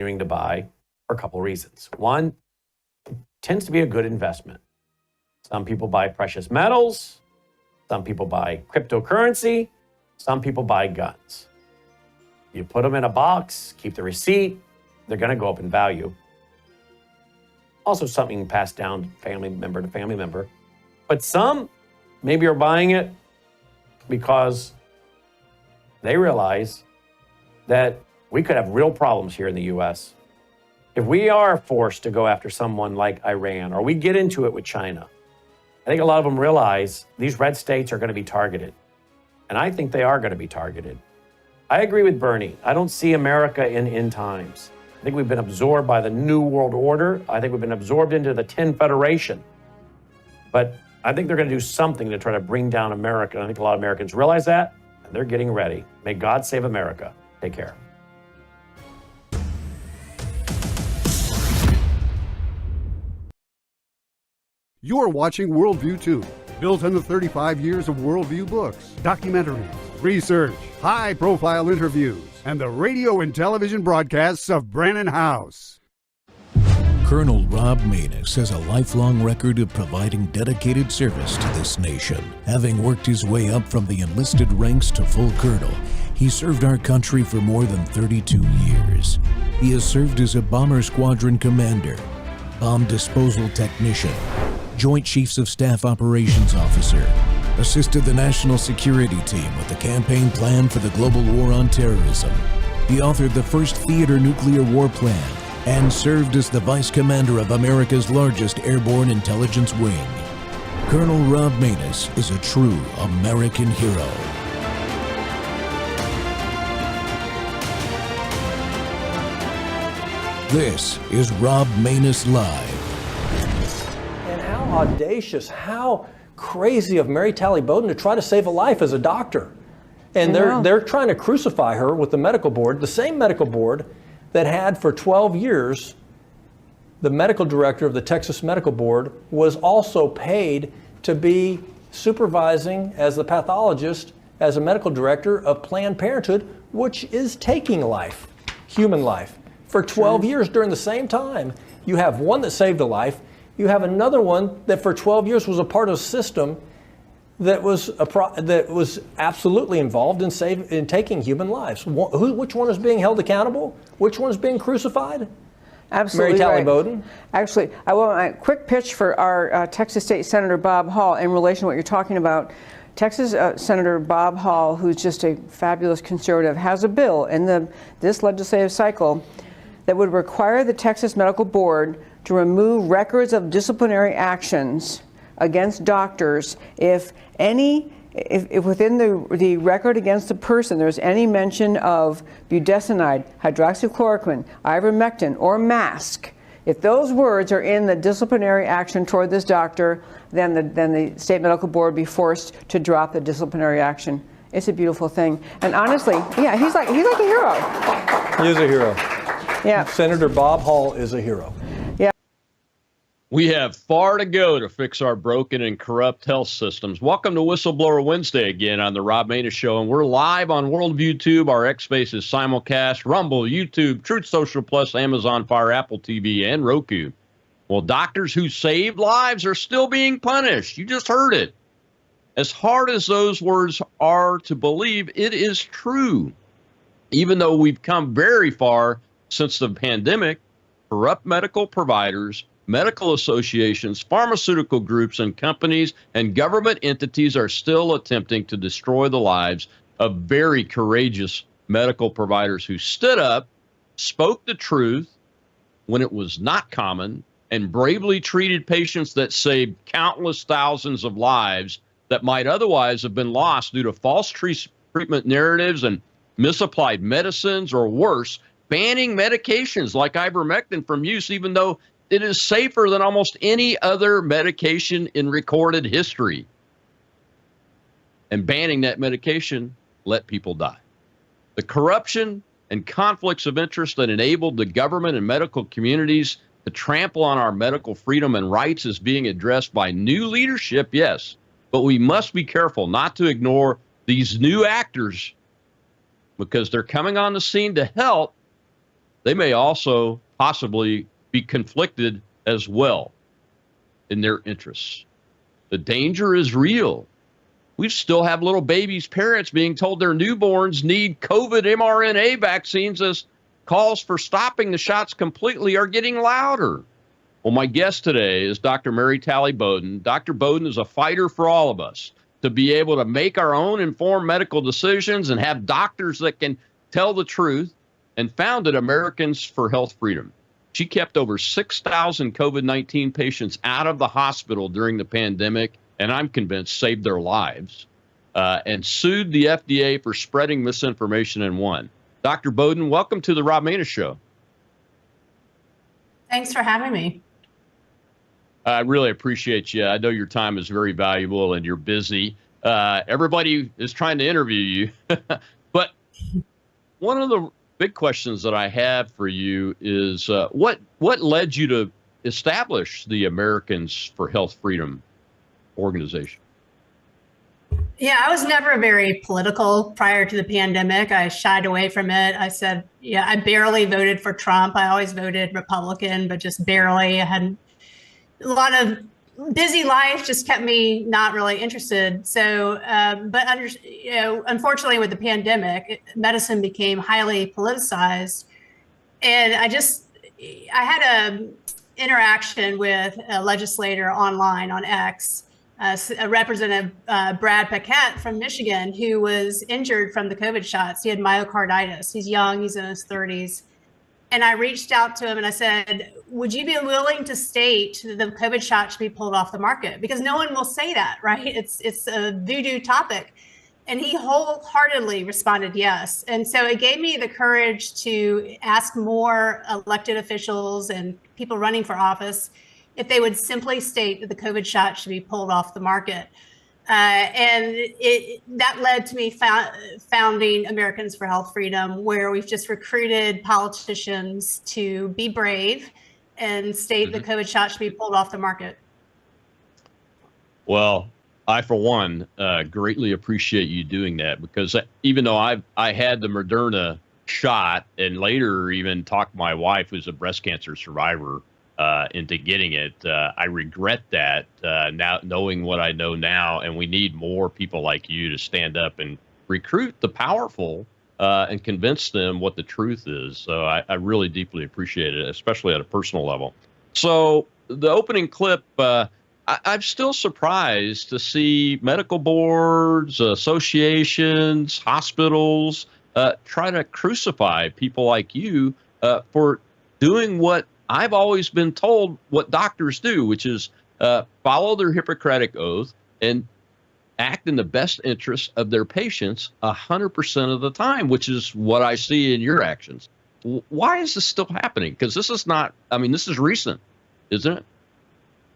continuing to buy for a couple of reasons. One, it tends to be a good investment. Some people buy precious metals. Some people buy cryptocurrency. Some people buy guns. You put them in a box, keep the receipt, they're going to go up in value. Also something passed down family member to family member. But some maybe are buying it because they realize that we could have real problems here in the U.S. if we are forced to go after someone like Iran or we get into it with China. I think a lot of them realize these red states are going to be targeted. And I think they are going to be targeted. I agree with Bernie. I don't see America in end times. I think we've been absorbed by the New World Order. I think we've been absorbed into the 10 Federation. But I think they're going to do something to try to bring down America. I think a lot of Americans realize that, and they're getting ready. May God save America. Take care. You're watching Worldview 2, built on the 35 years of Worldview books, documentaries, research, high-profile interviews, and the radio and television broadcasts of Brannon House. Colonel Rob Maness has a lifelong record of providing dedicated service to this nation. Having worked his way up from the enlisted ranks to full colonel, he served our country for more than 32 years. He has served as a bomber squadron commander, bomb disposal technician, Joint Chiefs of Staff Operations Officer, assisted the National Security Team with the campaign plan for the global war on terrorism. He authored the first theater nuclear war plan and served as the Vice Commander of America's largest airborne intelligence wing. Colonel Rob Maness is a true American hero. This is Rob Maness Live. And how audacious, how crazy of Mary Talley Bowden to try to save a life as a doctor. And they're trying to crucify her with the medical board, the same medical board that had for 12 years, the medical director of the Texas Medical Board was also paid to be supervising as the pathologist, as a medical director of Planned Parenthood, which is taking life, human life. For 12 years during the same time, you have one that saved a life, you have another one that for 12 years was a part of a system that was absolutely involved in taking human lives. Which one is being held accountable? Which one is being crucified? Absolutely, Mary Talley right. Bowden. Actually, I want a quick pitch for our Texas State Senator Bob Hall in relation to what you're talking about. Texas Senator Bob Hall, who's just a fabulous conservative, has a bill in this legislative cycle that would require the Texas Medical Board to remove records of disciplinary actions against doctors if within the record against the person there's any mention of budesonide, hydroxychloroquine, ivermectin, or mask. If those words are in the disciplinary action toward this doctor, then the state medical board be forced to drop the disciplinary action. It's a beautiful thing. And honestly, yeah, he's like a hero. He is a hero. Yeah. Senator Bob Hall is a hero. Yeah. We have far to go to fix our broken and corrupt health systems. Welcome to Whistleblower Wednesday again on the Rob Maness Show, and we're live on Worldview Tube. Our X Space is simulcast, Rumble, YouTube, Truth Social Plus, Amazon Fire, Apple TV, and Roku. Well, doctors who saved lives are still being punished. You just heard it. As hard as those words are to believe, it is true. Even though we've come very far since the pandemic, corrupt medical providers, medical associations, pharmaceutical groups, and companies and government entities are still attempting to destroy the lives of very courageous medical providers who stood up, spoke the truth when it was not common, and bravely treated patients that saved countless thousands of lives that might otherwise have been lost due to false treatment narratives and misapplied medicines, or worse, banning medications like ivermectin from use, even though it is safer than almost any other medication in recorded history. And banning that medication let people die. The corruption and conflicts of interest that enabled the government and medical communities to trample on our medical freedom and rights is being addressed by new leadership, yes, but we must be careful not to ignore these new actors because they're coming on the scene to help, they may also possibly be conflicted as well in their interests. The danger is real. We still have little babies' parents being told their newborns need COVID mRNA vaccines as calls for stopping the shots completely are getting louder. Well, my guest today is Dr. Mary Talley Bowden. Dr. Bowden is a fighter for all of us to be able to make our own informed medical decisions and have doctors that can tell the truth, and founded Americans for Health Freedom. She kept over 6,000 COVID-19 patients out of the hospital during the pandemic, and I'm convinced saved their lives, and sued the FDA for spreading misinformation and won. Dr. Bowden, welcome to the Rob Maness Show. Thanks for having me. I really appreciate you. I know your time is very valuable and you're busy. Everybody is trying to interview you. But one of the big questions that I have for you is what led you to establish the Americans for Health Freedom organization? Yeah, I was never very political prior to the pandemic. I shied away from it. I said, yeah, I barely voted for Trump. I always voted Republican, but just barely. I had a lot of busy life, just kept me not really interested. So, unfortunately with the pandemic, medicine became highly politicized. And I had a interaction with a legislator online on X, Representative Brad Paquette from Michigan, who was injured from the COVID shots. He had myocarditis. He's young, he's in his 30s. And I reached out to him and I said, would you be willing to state that the COVID shot should be pulled off the market? Because no one will say that, right? It's a voodoo topic. And he wholeheartedly responded yes. And so it gave me the courage to ask more elected officials and people running for office if they would simply state that the COVID shot should be pulled off the market. And that led to me founding Americans for Health Freedom, where we've just recruited politicians to be brave and state the COVID shot should be pulled off the market. Well, I, for one, greatly appreciate you doing that, because even though I had the Moderna shot and later even talked my wife, who's a breast cancer survivor, into getting it, I regret that now, knowing what I know now, and we need more people like you to stand up and recruit the powerful and convince them what the truth is. So I really deeply appreciate it, especially at a personal level. So the opening clip, I'm still surprised to see medical boards, associations, hospitals try to crucify people like you for doing what I've always been told what doctors do, which is follow their Hippocratic oath and act in the best interest of their patients 100% of the time, which is what I see in your actions. Why is this still happening? Because this is not, I mean, this is recent, isn't it?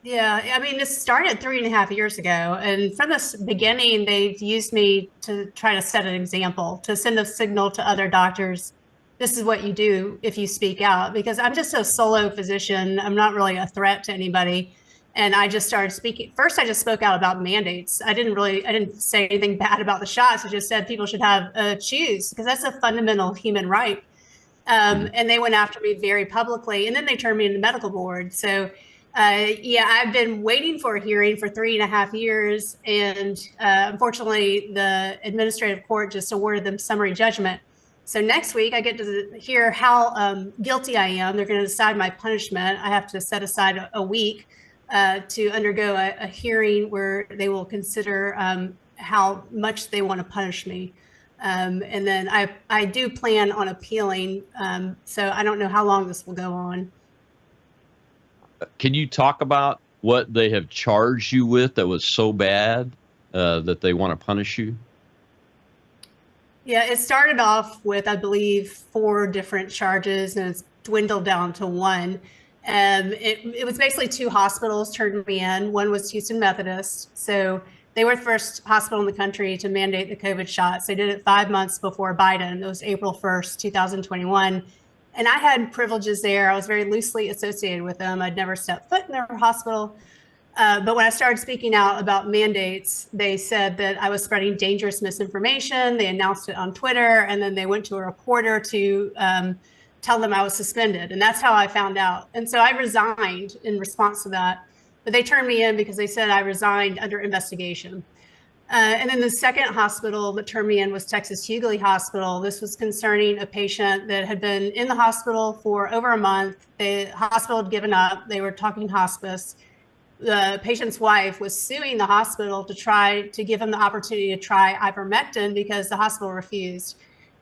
Yeah, I mean, this started 3.5 years ago. And from the beginning, they've used me to try to set an example, to send a signal to other doctors. This is what you do if you speak out, because I'm just a solo physician. I'm not really a threat to anybody. And I just started speaking. First, I just spoke out about mandates. I didn't say anything bad about the shots. I just said people should have choose, because that's a fundamental human right. And they went after me very publicly, and then they turned me into medical board. So yeah, I've been waiting for a hearing for 3.5 years. And unfortunately, the administrative court just awarded them summary judgment. So next week, I get to hear how guilty I am. They're going to decide my punishment. I have to set aside a week to undergo a hearing where they will consider how much they want to punish me. And then I do plan on appealing. So I don't know how long this will go on. Can you talk about what they have charged you with that was so bad that they want to punish you? Yeah, it started off with, I believe, 4 different charges, and it's dwindled down to 1. It was basically 2 hospitals turned me in. One was Houston Methodist. So they were the first hospital in the country to mandate the COVID shots. They did it 5 months before Biden. It was April 1st, 2021. And I had privileges there. I was very loosely associated with them. I'd never stepped foot in their hospital. But when I started speaking out about mandates, they said that I was spreading dangerous misinformation. They announced it on Twitter, and then they went to a reporter to tell them I was suspended. And that's how I found out. And so I resigned in response to that. But they turned me in because they said I resigned under investigation. And then the second hospital that turned me in was Texas Hughley Hospital. This was concerning a patient that had been in the hospital for over a month. The hospital had given up. They were talking hospice. The patient's wife was suing the hospital to try to give him the opportunity to try ivermectin because the hospital refused.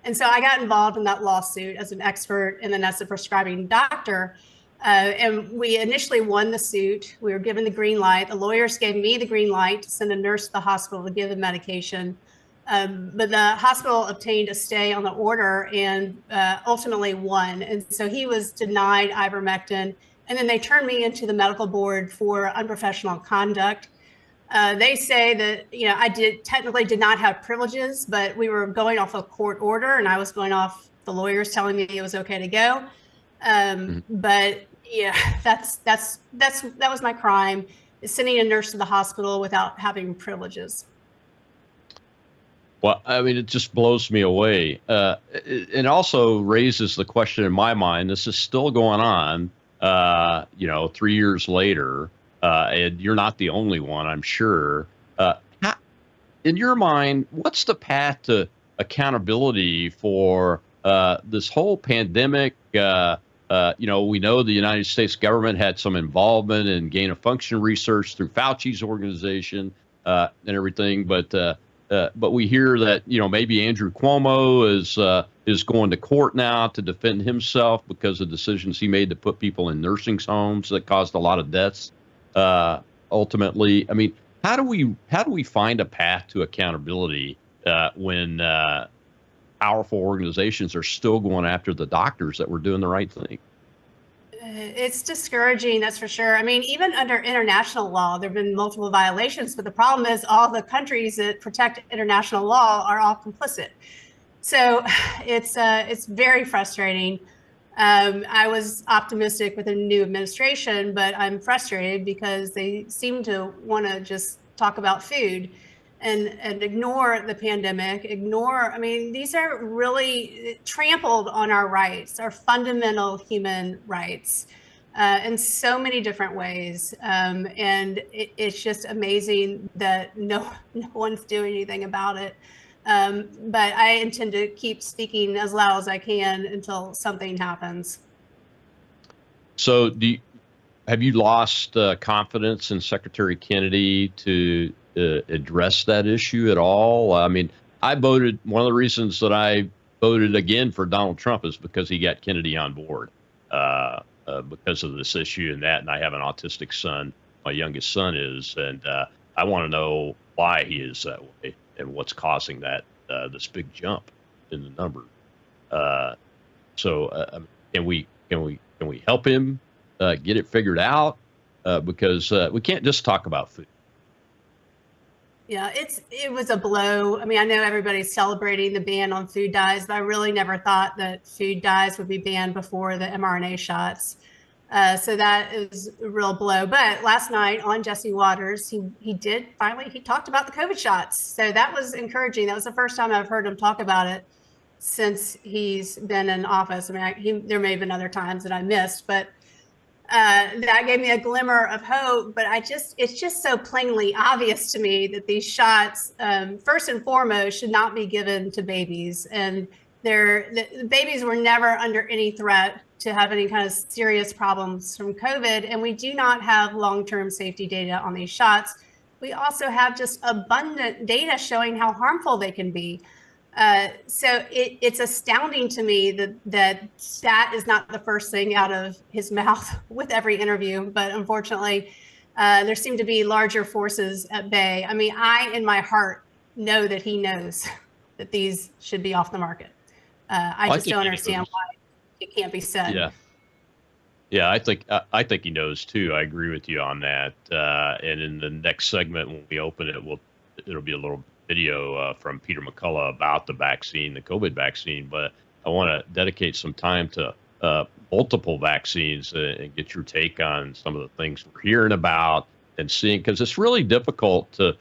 And so I got involved in that lawsuit as an expert and then as a prescribing doctor. And we initially won the suit. We were given the green light. The lawyers gave me the green light to send a nurse to the hospital to give the medication. But the hospital obtained a stay on the order and ultimately won. And so he was denied ivermectin. And then they turned me into the medical board for unprofessional conduct. They say that, I technically did not have privileges, but we were going off a court order and I was going off the lawyers telling me it was okay to go. But yeah, that was my crime, is sending a nurse to the hospital without having privileges. Well, I mean, it just blows me away. It also raises the question in my mind, this is still going on, 3 years later, and you're not the only one, I'm sure. In your mind, what's the path to accountability for this whole pandemic? We know the United States government had some involvement in gain-of-function research through Fauci's organization and everything, but we hear that maybe Andrew Cuomo is going to court now to defend himself because of decisions he made to put people in nursing homes that caused a lot of deaths. Ultimately, I mean, how do we find a path to accountability when powerful organizations are still going after the doctors that were doing the right thing? It's discouraging, that's for sure. I mean, even under international law, there have been multiple violations, but the problem is all the countries that protect international law are all complicit. So it's very frustrating. I was optimistic with a new administration, but I'm frustrated because they seem to want to just talk about food and ignore the pandemic, these are really trampled on our rights, our fundamental human rights, in so many different ways. And it's just amazing that no one's doing anything about it. But I intend to keep speaking as loud as I can until something happens. So have you lost confidence in Secretary Kennedy to address that issue at all? I mean, one of the reasons that I voted again for Donald Trump is because he got Kennedy on board because of this issue and I have an autistic son, my youngest son is, and I want to know why he is that way and what's causing that, this big jump in the number. Can we help him get it figured out? Because we can't just talk about food. Yeah, it was a blow. I mean, I know everybody's celebrating the ban on food dyes, but I really never thought that food dyes would be banned before the mRNA shots. So that is a real blow. But last night on Jesse Waters, he talked about the COVID shots. So that was encouraging. That was the first time I've heard him talk about it since he's been in office. I mean, there may have been other times that I missed, but that gave me a glimmer of hope. But it's just so plainly obvious to me that these shots, first and foremost, should not be given to babies. And the babies were never under any threat to have any kind of serious problems from COVID. And we do not have long-term safety data on these shots. We also have just abundant data showing how harmful they can be. So it's astounding to me that is not the first thing out of his mouth with every interview. But unfortunately, there seem to be larger forces at bay. I mean, I, in my heart, know that he knows that these should be off the market. I just don't understand why it can't be said. Yeah, I think he knows too. I agree with you on that. And in the next segment, when we open it, it'll be a little video from Peter McCullough about the vaccine, the COVID vaccine. But I want to dedicate some time to multiple vaccines and get your take on some of the things we're hearing about and seeing, because it's really difficult to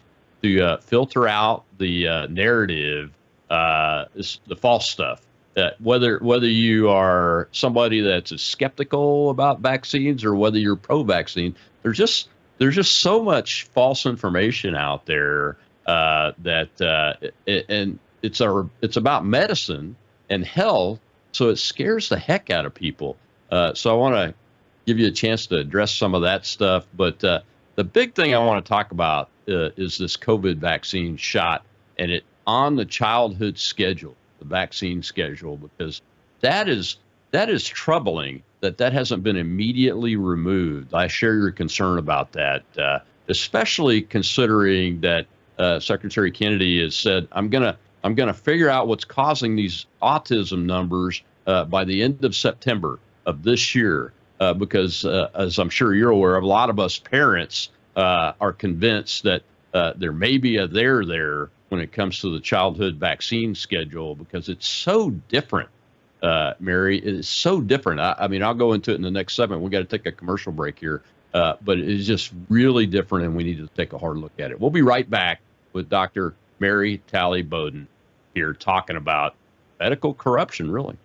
filter out the narrative, the false stuff whether you are somebody that's skeptical about vaccines or whether you're pro-vaccine, there's just so much false information out there and it's about medicine and health, so it scares the heck out of people. So I want to give you a chance to address some of that stuff, but the big thing I want to talk about is this COVID vaccine shot and it on the childhood schedule, the vaccine schedule, because that is troubling that hasn't been immediately removed. I share your concern about that, especially considering that Secretary Kennedy has said, I'm gonna figure out what's causing these autism numbers by the end of September of this year, because as I'm sure you're aware of, a lot of us parents are convinced that there may be a there when it comes to the childhood vaccine schedule, because it's so different. Mary, it's so different. I mean, I'll go into it in the next segment. We got to take a commercial break here, but it's just really different, and we need to take a hard look at it. We'll be right back with Dr. Mary Talley Bowden here talking about medical corruption, really.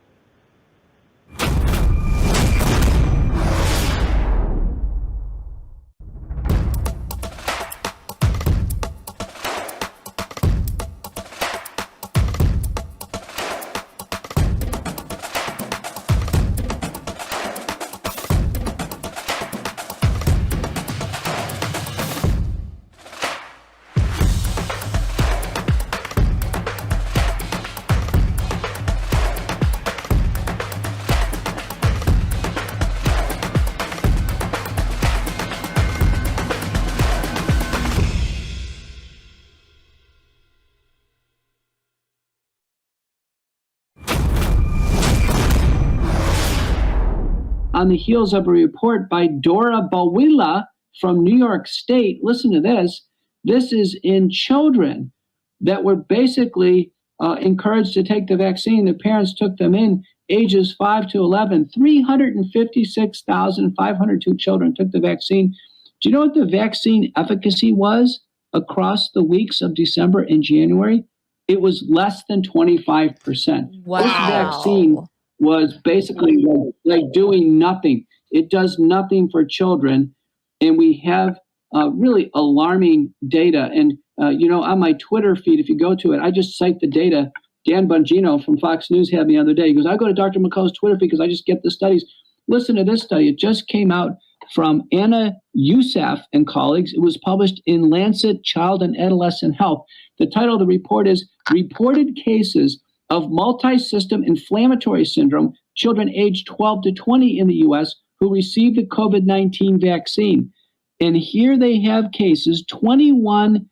On the heels of a report by Dora Bawila from New York State. Listen to this. This is in children that were basically encouraged to take the vaccine. The parents took them in ages 5 to 11. 356,502 children took the vaccine. Do you know what the vaccine efficacy was across the weeks of December and January? It was less than 25%. Wow. This vaccine was basically like doing nothing. It does nothing for children. And we have really alarming data. And, on my Twitter feed, if you go to it, I just cite the data. Dan Bongino from Fox News had me the other day. He goes, I go to Dr. McCullough's Twitter feed because I just get the studies. Listen to this study. It just came out from Anna Youssef and colleagues. It was published in Lancet Child and Adolescent Health. The title of the report is Reported Cases of Multi-System Inflammatory Syndrome, children aged 12 to 20 in the U.S. who received the COVID-19 vaccine. And here they have cases, 21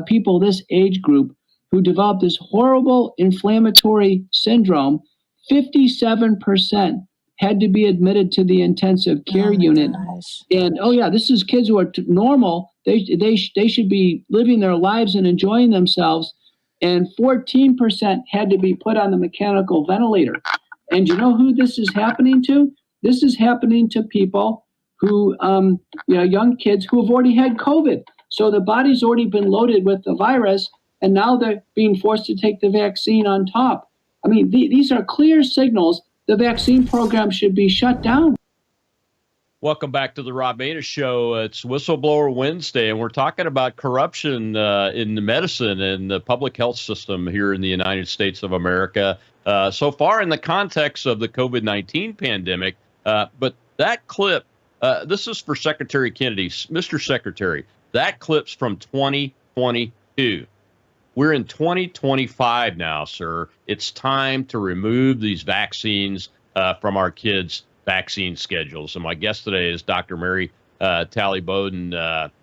people this age group who developed this horrible inflammatory syndrome. 57% had to be admitted to the intensive care unit. Gosh. And this is kids who are normal. They should be living their lives and enjoying themselves. And 14% had to be put on the mechanical ventilator. And you know who this is happening to? This is happening to people who, young kids who have already had COVID. So the body's already been loaded with the virus, and now they're being forced to take the vaccine on top. I mean, these are clear signals the vaccine program should be shut down. Welcome back to the Rob Maness Show. It's Whistleblower Wednesday, and we're talking about corruption in the medicine and the public health system here in the United States of America. So far in the context of the COVID-19 pandemic, but that clip, this is for Secretary Kennedy. Mr. Secretary, that clip's from 2022. We're in 2025 now, sir. It's time to remove these vaccines from our kids' vaccine schedules. And my guest today is Dr. Mary Talley Bowden,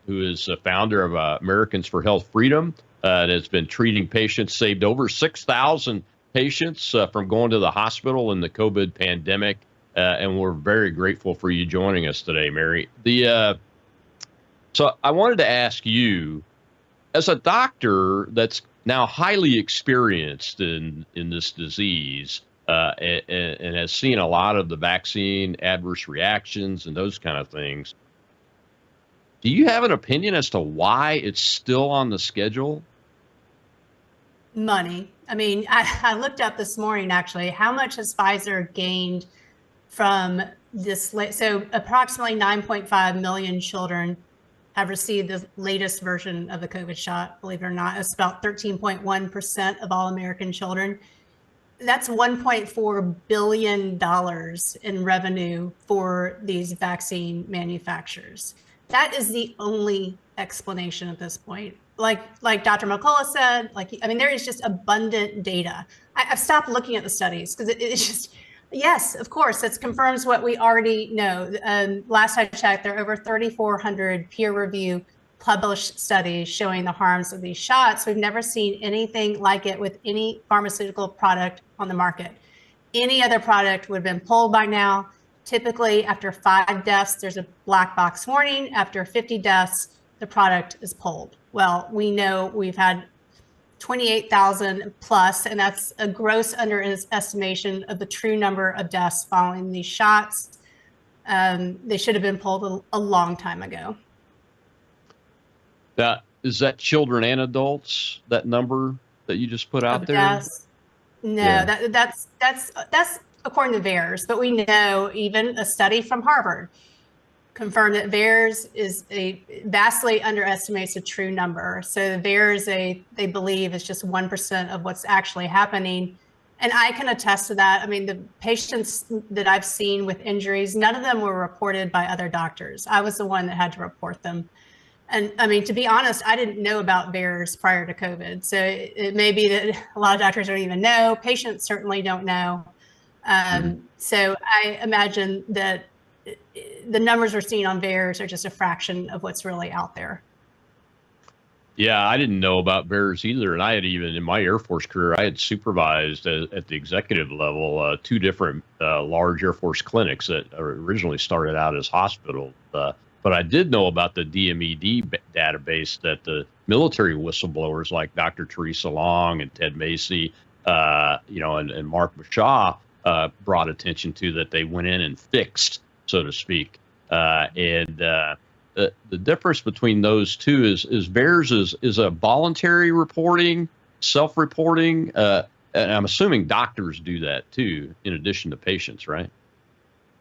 who is a founder of Americans for Health Freedom, and has been treating patients, saved over 6,000 patients from going to the hospital in the COVID pandemic. And we're very grateful for you joining us today, Mary. So I wanted to ask you, as a doctor that's now highly experienced in this disease, and has seen a lot of the vaccine adverse reactions and those kind of things, do you have an opinion as to why it's still on the schedule? Money. I mean, I looked up this morning actually, how much has Pfizer gained from this? So approximately 9.5 million children have received the latest version of the COVID shot. Believe it or not, it's about 13.1% of all American children. That's $1.4 billion in revenue for these vaccine manufacturers. That is the only explanation at this point. Like Dr. McCullough said, I mean, there is just abundant data. I've stopped looking at the studies because it's just, yes, of course, it confirms what we already know. Last I checked, there are over 3,400 peer-reviewed published studies showing the harms of these shots. We've never seen anything like it with any pharmaceutical product on the market. Any other product would have been pulled by now. Typically, after 5 deaths, there's a black box warning. After 50 deaths, the product is pulled. Well, we know we've had 28,000 plus, and that's a gross underestimation of the true number of deaths following these shots. They should have been pulled a long time ago. Is that children and adults, that number that you just put out there? Deaths? No, yeah. That's according to VAERS, but we know even a study from Harvard confirmed that VAERS vastly underestimates the true number. So VAERS, they believe, is just 1% of what's actually happening. And I can attest to that. I mean, the patients that I've seen with injuries, none of them were reported by other doctors. I was the one that had to report them. And I mean, to be honest, I didn't know about VAERS prior to COVID. So it may be that a lot of doctors don't even know. Patients certainly don't know. So I imagine that the numbers we're seeing on VAERS are just a fraction of what's really out there. Yeah, I didn't know about VAERS either. And I had even in my Air Force career, I had supervised at the executive level 2 different large Air Force clinics that originally started out as hospitals. But I did know about the DMED database that the military whistleblowers like Dr. Teresa Long and Ted Macy, and Mark Bashaw brought attention to, that they went in and fixed, so to speak. The difference between those two is VAERS is a voluntary reporting, self-reporting, and I'm assuming doctors do that too, in addition to patients, right?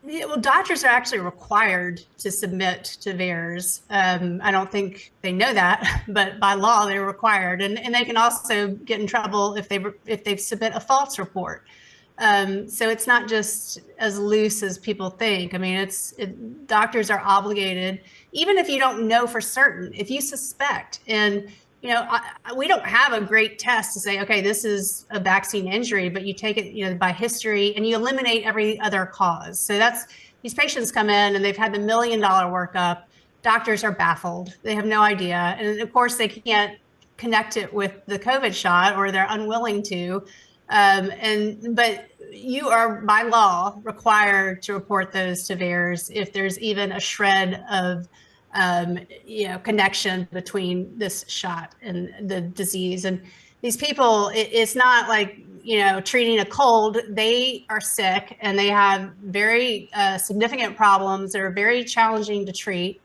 Yeah, well, doctors are actually required to submit to VAERS. I don't think they know that, but by law they're required, and they can also get in trouble if they submit a false report. So it's not just as loose as people think. I mean, doctors are obligated, even if you don't know for certain, if you suspect, and we don't have a great test to say, okay, this is a vaccine injury, but you take it, by history, and you eliminate every other cause. So these patients come in and they've had the $1 million workup. Doctors are baffled. They have no idea. And of course they can't connect it with the COVID shot, or they're unwilling to. But you are by law required to report those to VAERS if there's even a shred of connection between this shot and the disease. And these people, it's not like, treating a cold. They are sick and they have very significant problems that are very challenging to treat.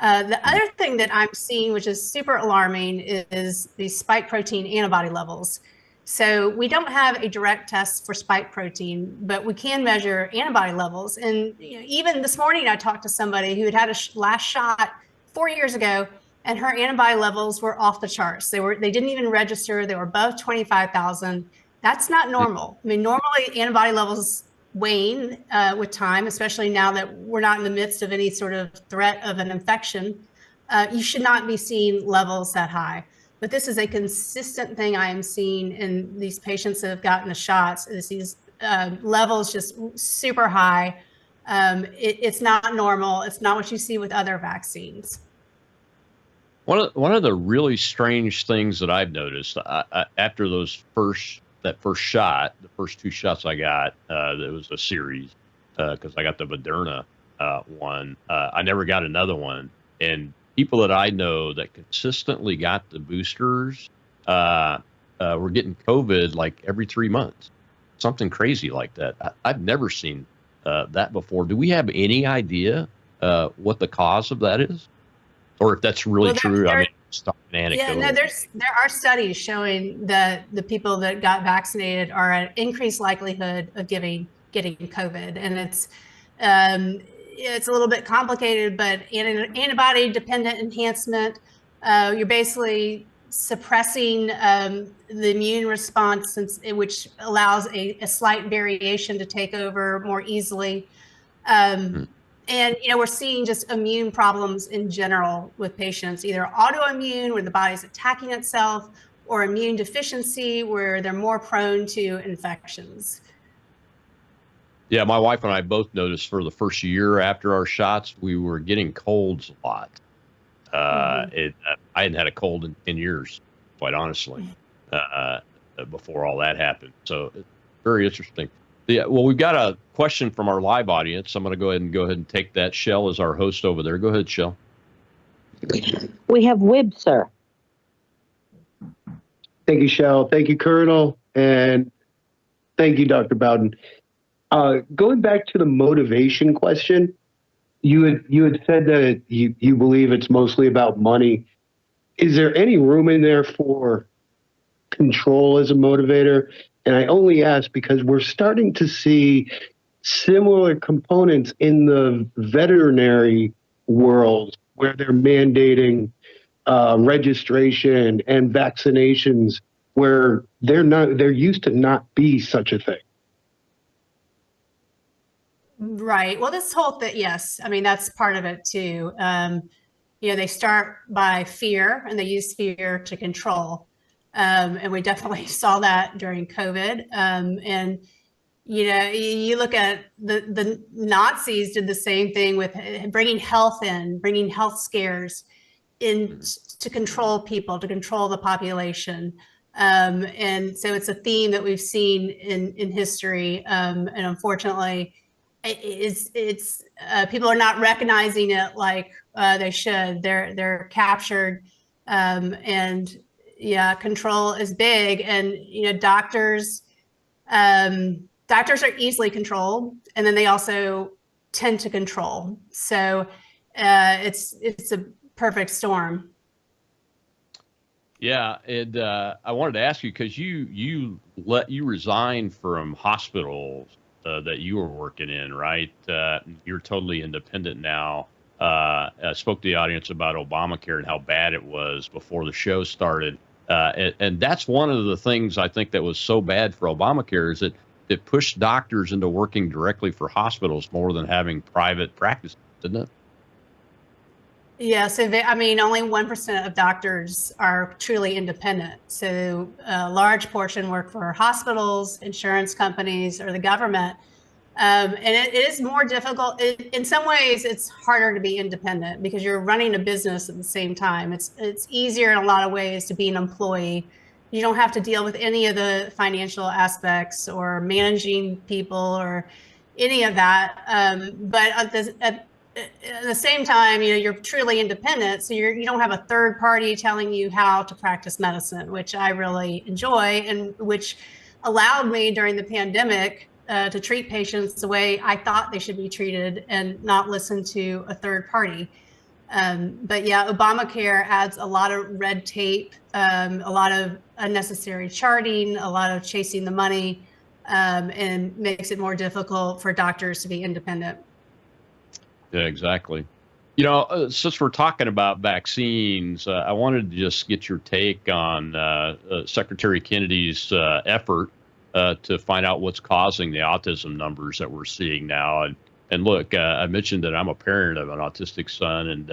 The other thing that I'm seeing, which is super alarming, is the spike protein antibody levels. So we don't have a direct test for spike protein, but we can measure antibody levels. And even this morning, I talked to somebody who had a last shot 4 years ago, and her antibody levels were off the charts. They didn't even register. They were above 25,000. That's not normal. I mean, normally antibody levels wane with time, especially now that we're not in the midst of any sort of threat of an infection. You should not be seeing levels that high. But this is a consistent thing I am seeing in these patients that have gotten the shots, is these levels just super high. It's not normal. It's not what you see with other vaccines. One of the really strange things that I've noticed after that first shot, the first 2 shots I got, there was a series because I got the Moderna one. I never got another one, and people that I know that consistently got the boosters were getting COVID like every 3 months, something crazy like that. I've never seen that before. Do we have any idea what the cause of that is, or if that's really true? I mean, Stop an Yeah, anecdote. no, there are studies showing that the people that got vaccinated are at increased likelihood of getting COVID, and it's a little bit complicated, but antibody dependent enhancement, you're basically suppressing the immune response, which allows a slight variation to take over more easily. And we're seeing just immune problems in general with patients, either autoimmune, where the body's attacking itself, or immune deficiency, where they're more prone to infections. Yeah, my wife and I both noticed for the first year after our shots, we were getting colds a lot. I hadn't had a cold in 10 years, quite honestly, before all that happened. So it's very interesting. Well, we've got a question from our live audience. I'm going to go ahead and take that. Shell is our host over there. Go ahead, Shell. We have WIB, sir. Thank you, Shell. Thank you, Colonel. And thank you, Dr. Bowden. Going back to the motivation question, you had said that you believe it's mostly about money. Is there any room in there for control as a motivator? And I only ask because we're starting to see similar components in the veterinary world where they're mandating registration and vaccinations where there used to not be such a thing. Right. Well, this whole thing, yes. I mean, that's part of it too. They start by fear, and they use fear to control. And we definitely saw that during COVID. And you look at the Nazis did the same thing with bringing health scares in to control people, to control the population. And so it's a theme that we've seen in history. And unfortunately, it's people are not recognizing it like they should. They're captured, and yeah, control is big. And doctors are easily controlled, and then they also tend to control. So it's a perfect storm. Yeah, and I wanted to ask you, because you resigned from hospitals that you were working in, right? You're totally independent now. I spoke to the audience about Obamacare and how bad it was before the show started. And that's one of the things I think that was so bad for Obamacare, is that it pushed doctors into working directly for hospitals more than having private practice, didn't it? Yeah, so only 1% of doctors are truly independent. So a large portion work for hospitals, insurance companies, or the government. And it is more difficult. In some ways, it's harder to be independent because you're running a business at the same time. It's easier in a lot of ways to be an employee. You don't have to deal with any of the financial aspects or managing people or any of that. But at the same time, you're truly independent, so you don't have a third party telling you how to practice medicine, which I really enjoy, and which allowed me during the pandemic to treat patients the way I thought they should be treated and not listen to a third party. But yeah, Obamacare adds a lot of red tape, a lot of unnecessary charting, a lot of chasing the money, and makes it more difficult for doctors to be independent. Yeah, exactly. Since we're talking about vaccines, I wanted to just get your take on Secretary Kennedy's effort to find out what's causing the autism numbers that we're seeing now. And look, I mentioned that I'm a parent of an autistic son, and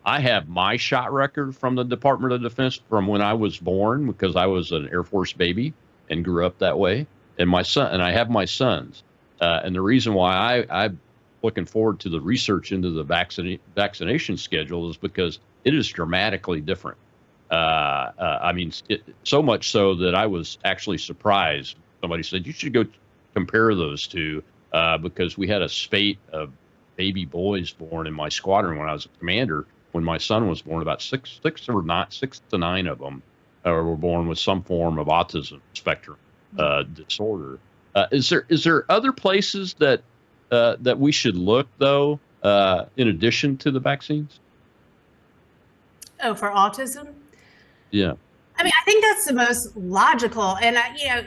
I have my shot record from the Department of Defense from when I was born, because I was an Air Force baby and grew up that way. And I have my sons. And the reason why I'm looking forward to the research into the vaccination schedule is because it is dramatically different. So much so that I was actually surprised. Somebody said, you should go compare those two, because we had a spate of baby boys born in my squadron when I was a commander. When my son was born, about six to nine of them were born with some form of autism spectrum disorder. Is there other places that we should look, though, in addition to the vaccines? Oh, for autism? Yeah. I mean, I think that's the most logical. And,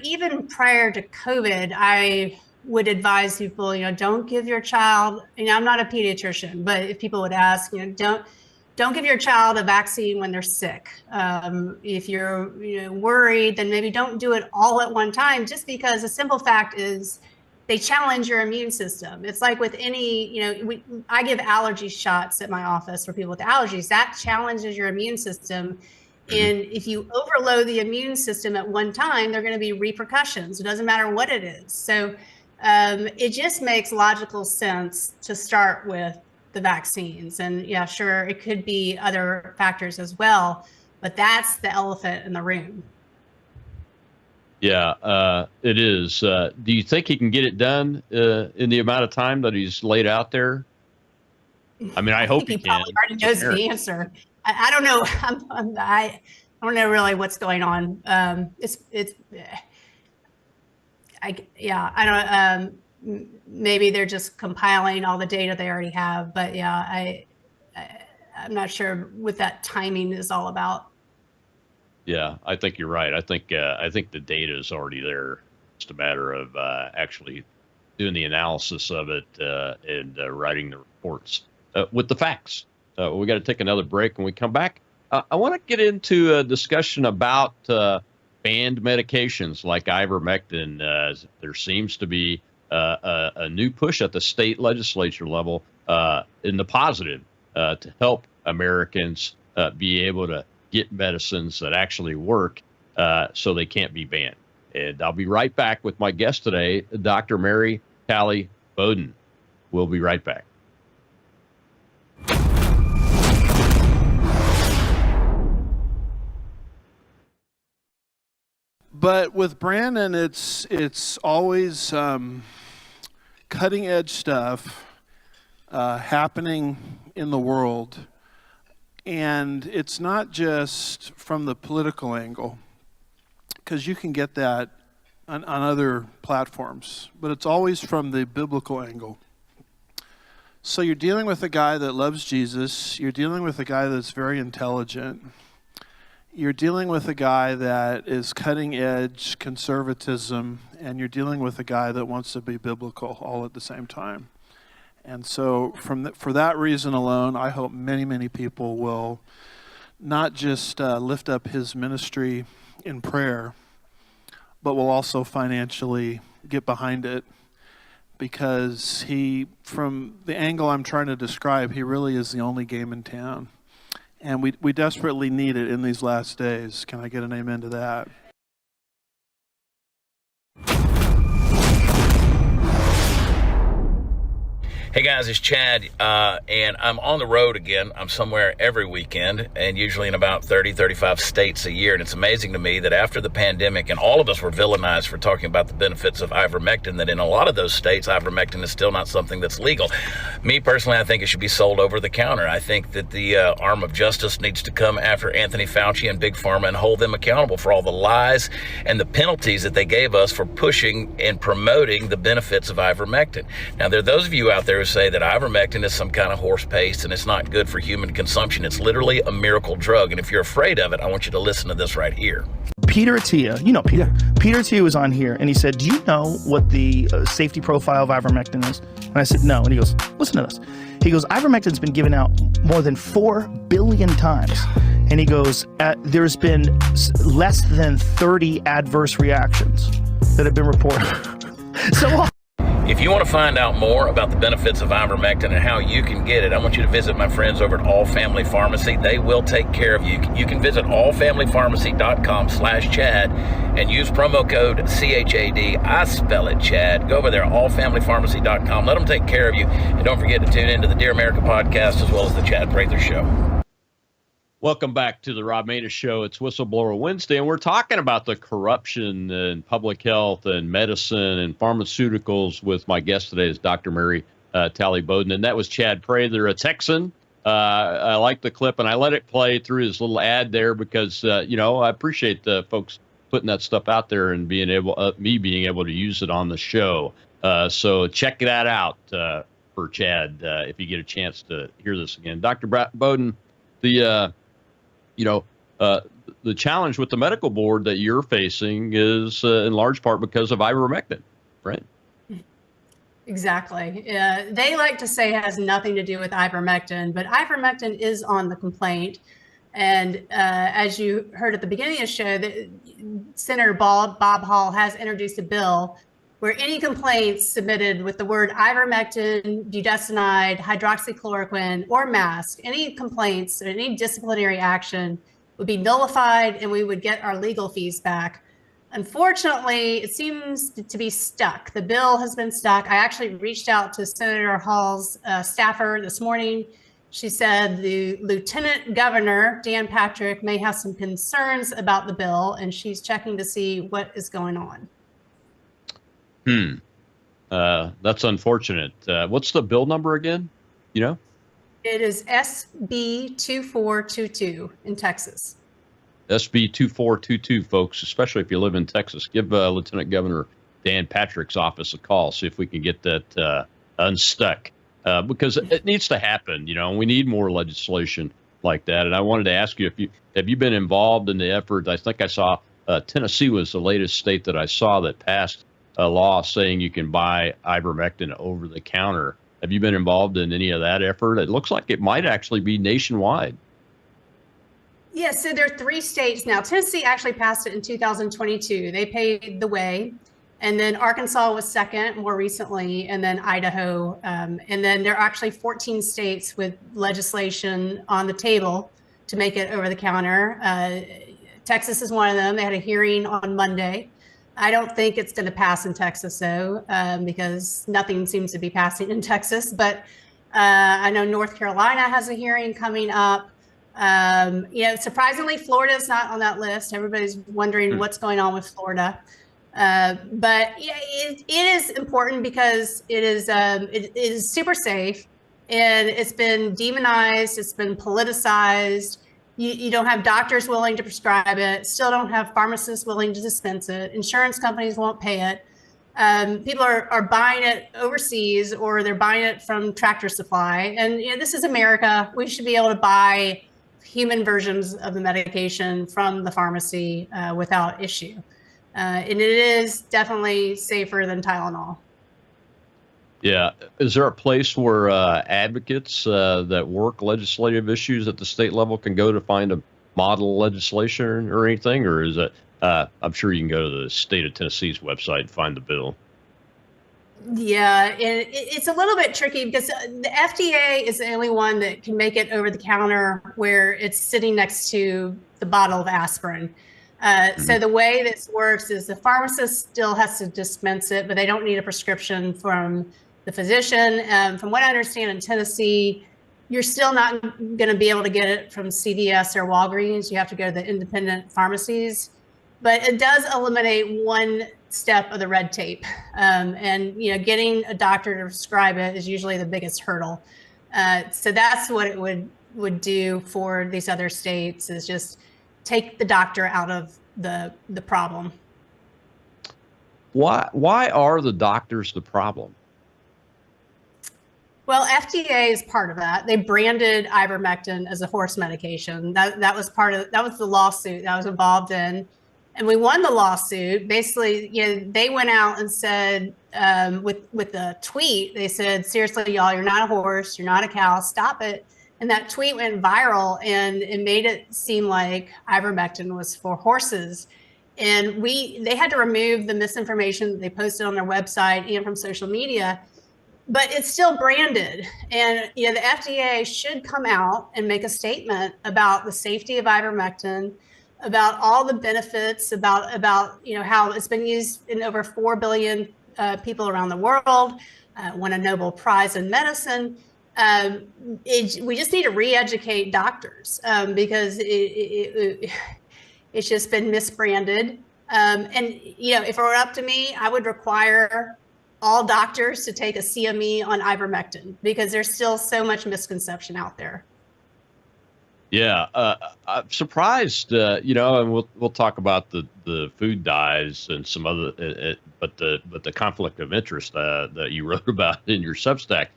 even prior to COVID, I would advise people, don't give your child, I'm not a pediatrician, but if people would ask, don't give your child a vaccine when they're sick. If you're worried, then maybe don't do it all at one time, just because the simple fact is they challenge your immune system. It's like with any, I give allergy shots at my office for people with allergies. That challenges your immune system. And if you overload the immune system at one time, there are going to be repercussions. It doesn't matter what it is. So it just makes logical sense to start with the vaccines. And yeah, sure, it could be other factors as well, but that's the elephant in the room. Yeah, it is. Do you think he can get it done in the amount of time that he's laid out there? I mean, I hope he can. Probably already knows the answer. I don't know. I don't know really what's going on. I don't. Maybe they're just compiling all the data they already have. But yeah, I'm not sure what that timing is all about. Yeah, I think you're right. I think the data is already there. It's just a matter of actually doing the analysis of it and writing the reports with the facts. We got to take another break. When we come back, I want to get into a discussion about banned medications like ivermectin. There seems to be a new push at the state legislature level in the positive to help Americans be able to get medicines that actually work so they can't be banned. And I'll be right back with my guest today, Dr. Mary Talley Bowden. We'll be right back. But with Brandon, it's always cutting edge stuff happening in the world. And it's not just from the political angle, because you can get that on other platforms, but it's always from the biblical angle. So you're dealing with a guy that loves Jesus, you're dealing with a guy that's very intelligent, you're dealing with a guy that is cutting edge conservatism, and you're dealing with a guy that wants to be biblical all at the same time. And so for that reason alone, I hope many, many people will not just lift up his ministry in prayer, but will also financially get behind it, because from the angle I'm trying to describe, he really is the only game in town. And we desperately need it in these last days. Can I get an amen to that? Hey guys, it's Chad, and I'm on the road again. I'm somewhere every weekend, and usually in about 30, 35 states a year. And it's amazing to me that after the pandemic, and all of us were villainized for talking about the benefits of ivermectin, that in a lot of those states, ivermectin is still not something that's legal. Me personally, I think it should be sold over the counter. I think that the arm of justice needs to come after Anthony Fauci and Big Pharma and hold them accountable for all the lies and the penalties that they gave us for pushing and promoting the benefits of ivermectin. Now, there are those of you out there who say that ivermectin is some kind of horse paste and it's not good for human consumption. It's literally a miracle drug. And if you're afraid of it, I want you to listen to this right here. Peter Attia, you know Peter. Yeah. Peter Attia was on here and he said, do you know what the safety profile of ivermectin is? And I said, no. And he goes, listen to this. He goes, ivermectin's been given out more than 4 billion times. And he goes, there's been less than 30 adverse reactions that have been reported. So if you want to find out more about the benefits of ivermectin and how you can get it, I want you to visit my friends over at All Family Pharmacy. They will take care of you. You can visit allfamilypharmacy.com/Chad and use promo code CHAD. I spell it Chad. Go over there, allfamilypharmacy.com. Let them take care of you. And don't forget to tune into the Dear America podcast as well as the Chad Prather Show. Welcome back to the Rob Maness Show. It's Whistleblower Wednesday, and we're talking about the corruption in public health and medicine and pharmaceuticals with my guest today is Dr. Mary Talley Bowden, and that was Chad Prather, a Texan. I like the clip, and I let it play through his little ad there because, I appreciate the folks putting that stuff out there and being able to use it on the show. So check that out for Chad if you get a chance to hear this again. Dr. Bowden, you know, the challenge with the medical board that you're facing is in large part because of ivermectin, right? Exactly. They like to say it has nothing to do with ivermectin, but ivermectin is on the complaint. And as you heard at the beginning of the show, Senator Bob Hall has introduced a bill where any complaints submitted with the word ivermectin, budesonide, hydroxychloroquine, or mask, any complaints or any disciplinary action would be nullified and we would get our legal fees back. Unfortunately, it seems to be stuck. The bill has been stuck. I actually reached out to Senator Hall's staffer this morning. She said the Lieutenant Governor, Dan Patrick, may have some concerns about the bill, and she's checking to see what is going on. That's unfortunate. What's the bill number again? You know? It is SB 2422 in Texas. SB 2422, folks, especially if you live in Texas. Give Lieutenant Governor Dan Patrick's office a call, see if we can get that unstuck, because it needs to happen. You know, we need more legislation like that. And I wanted to ask you, have you been involved in the effort? I think I saw Tennessee was the latest state that I saw that passed a law saying you can buy ivermectin over the counter. Have you been involved in any of that effort? It looks like it might actually be nationwide. Yeah, so there are 3 states now. Tennessee actually passed it in 2022. They paved the way. And then Arkansas was second more recently, and then Idaho. And then there are actually 14 states with legislation on the table to make it over the counter. Texas is one of them. They had a hearing on Monday. I don't think it's going to pass in Texas, though, because nothing seems to be passing in Texas. But I know North Carolina has a hearing coming up. You know, surprisingly, Florida is not on that list. Everybody's wondering what's going on with Florida. But yeah, it is important because it is super safe, and it's been demonized. It's been politicized. You don't have doctors willing to prescribe it. Still don't have pharmacists willing to dispense it. Insurance companies won't pay it. People are buying it overseas, or they're buying it from Tractor Supply. And you know, this is America. We should be able to buy human versions of the medication from the pharmacy without issue. And it is definitely safer than Tylenol. Yeah. Is there a place where advocates that work legislative issues at the state level can go to find a model legislation or anything? Or is it, I'm sure you can go to the state of Tennessee's website and find the bill. Yeah, it's a little bit tricky because the FDA is the only one that can make it over the counter where it's sitting next to the bottle of aspirin. So the way this works is the pharmacist still has to dispense it, but they don't need a prescription from the physician. From what I understand in Tennessee, you're still not going to be able to get it from CVS or Walgreens. You have to go to the independent pharmacies. But it does eliminate one step of the red tape. And, you know, getting a doctor to prescribe it is usually the biggest hurdle. So that's what it would do for these other states, is just take the doctor out of the problem. Why are the doctors the problem? Well, FDA is part of that. They branded ivermectin as a horse medication. That was the lawsuit that I was involved in. And we won the lawsuit. Basically, you know, they went out and said, with a tweet, they said, seriously, y'all, you're not a horse, you're not a cow, stop it. And that tweet went viral, and it made it seem like ivermectin was for horses. And they had to remove the misinformation that they posted on their website and from social media, but it's still branded. And you know, the FDA should come out and make a statement about the safety of ivermectin, about all the benefits, about you know, how it's been used in over 4 billion people around the world, won a Nobel Prize in medicine. We just need to re-educate doctors because it's just been misbranded. And you know, if it were up to me, I would require all doctors to take a CME on ivermectin because there's still so much misconception out there. Yeah, I'm surprised, you know, and we'll talk about the food dyes and some other, but the conflict of interest that you wrote about in your Substack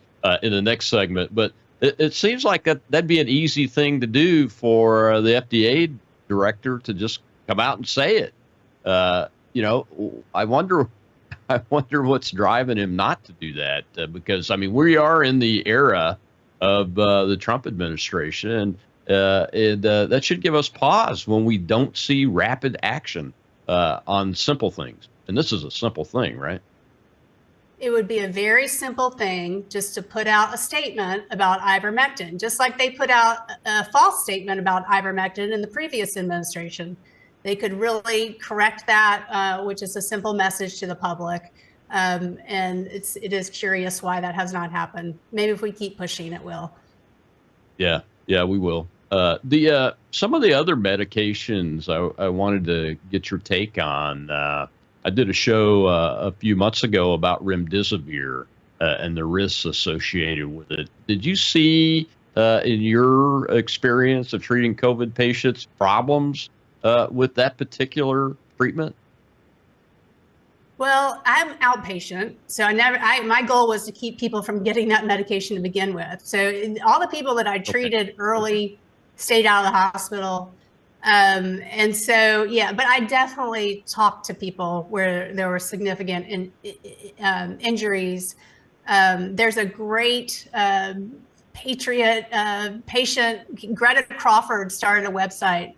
in the next segment. But it seems like that'd be an easy thing to do for the FDA director to just come out and say it. I wonder what's driving him not to do that, because I mean, we are in the era of the Trump administration, and that should give us pause when we don't see rapid action on simple things. And this is a simple thing, right? It would be a very simple thing just to put out a statement about ivermectin, just like they put out a false statement about ivermectin in the previous administration. They could really correct that, which is a simple message to the public. And it is curious why that has not happened. Maybe if we keep pushing, it will. Yeah, we will. Some of the other medications I wanted to get your take on. I did a show a few months ago about remdesivir and the risks associated with it. Did you see, in your experience of treating COVID patients, problems with that particular treatment? Well, I'm outpatient, so my goal was to keep people from getting that medication to begin with. So all the people that I treated early stayed out of the hospital. And so, yeah, but I definitely talked to people where there were significant injuries. There's a great patriot patient, Greta Crawford, started a website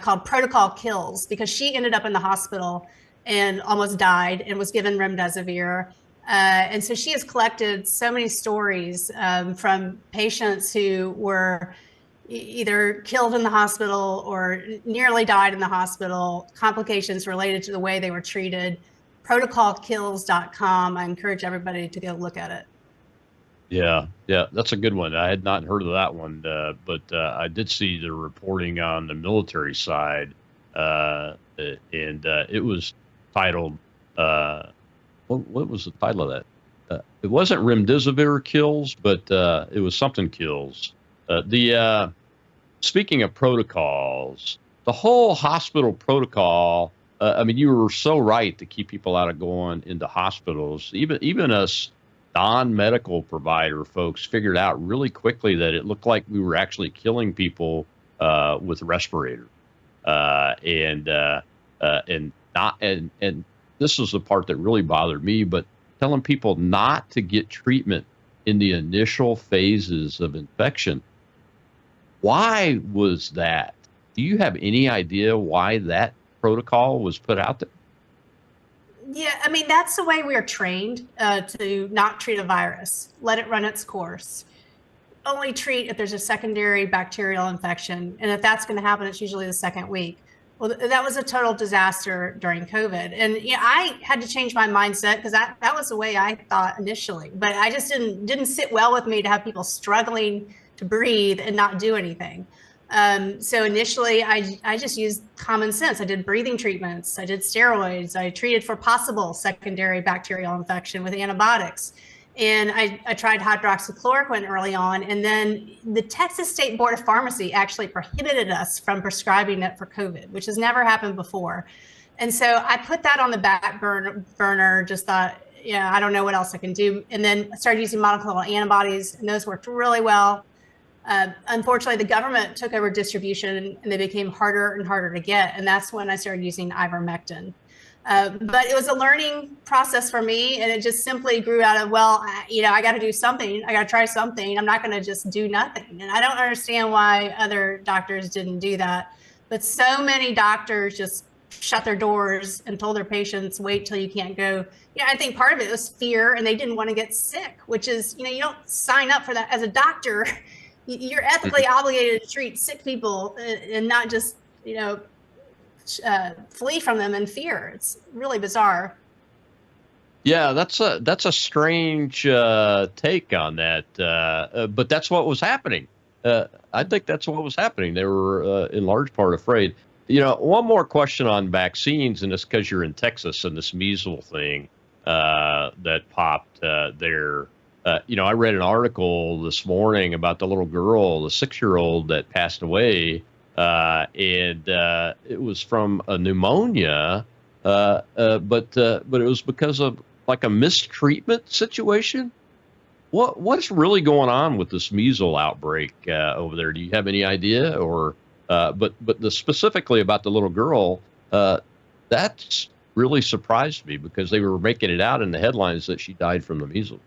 called Protocol Kills, because she ended up in the hospital and almost died and was given remdesivir. And so she has collected so many stories from patients who were either killed in the hospital or nearly died in the hospital, complications related to the way they were treated. Protocolkills.com. I encourage everybody to go look at it. Yeah, that's a good one. I had not heard of that one, but I did see the reporting on the military side, and it was titled, what was the title of that? It wasn't Remdesivir Kills, but it was something kills. Speaking of protocols, the whole hospital protocol, I mean, you were so right to keep people out of going into hospitals. Even us non-medical provider folks figured out really quickly that it looked like we were actually killing people with respirators. And this was the part that really bothered me, but telling people not to get treatment in the initial phases of infection. Why was that? Do you have any idea why that protocol was put out there? Yeah, I mean, that's the way we are trained to not treat a virus. Let it run its course. Only treat if there's a secondary bacterial infection. And if that's going to happen, it's usually the second week. Well, that was a total disaster during COVID. And yeah, I had to change my mindset because that was the way I thought initially. But I just didn't sit well with me to have people struggling to breathe and not do anything. So initially, I just used common sense. I did breathing treatments. I did steroids. I treated for possible secondary bacterial infection with antibiotics. And I tried hydroxychloroquine early on. And then the Texas State Board of Pharmacy actually prohibited us from prescribing it for COVID, which has never happened before. And so I put that on the back burner, just thought, yeah, I don't know what else I can do. And then I started using monoclonal antibodies, and those worked really well. Unfortunately, the government took over distribution and they became harder and harder to get. And that's when I started using ivermectin. But it was a learning process for me. And it just simply grew out of, I got to do something. I got to try something. I'm not going to just do nothing. And I don't understand why other doctors didn't do that. But so many doctors just shut their doors and told their patients, wait till you can't go. Yeah, I think part of it was fear, and they didn't want to get sick, which is, you don't sign up for that as a doctor. You're ethically obligated to treat sick people and not just, flee from them in fear. It's really bizarre. Yeah, that's a strange take on that, but that's what was happening. I think that's what was happening. They were in large part afraid. One more question on vaccines, and it's because you're in Texas and this measles thing that popped there. I read an article this morning about the little girl, the 6-year-old that passed away, and it was from a pneumonia, but it was because of like a mistreatment situation. what's really going on with this measles outbreak over there? Do you have any idea? Or but specifically about the little girl, that's really surprised me because they were making it out in the headlines that she died from the measles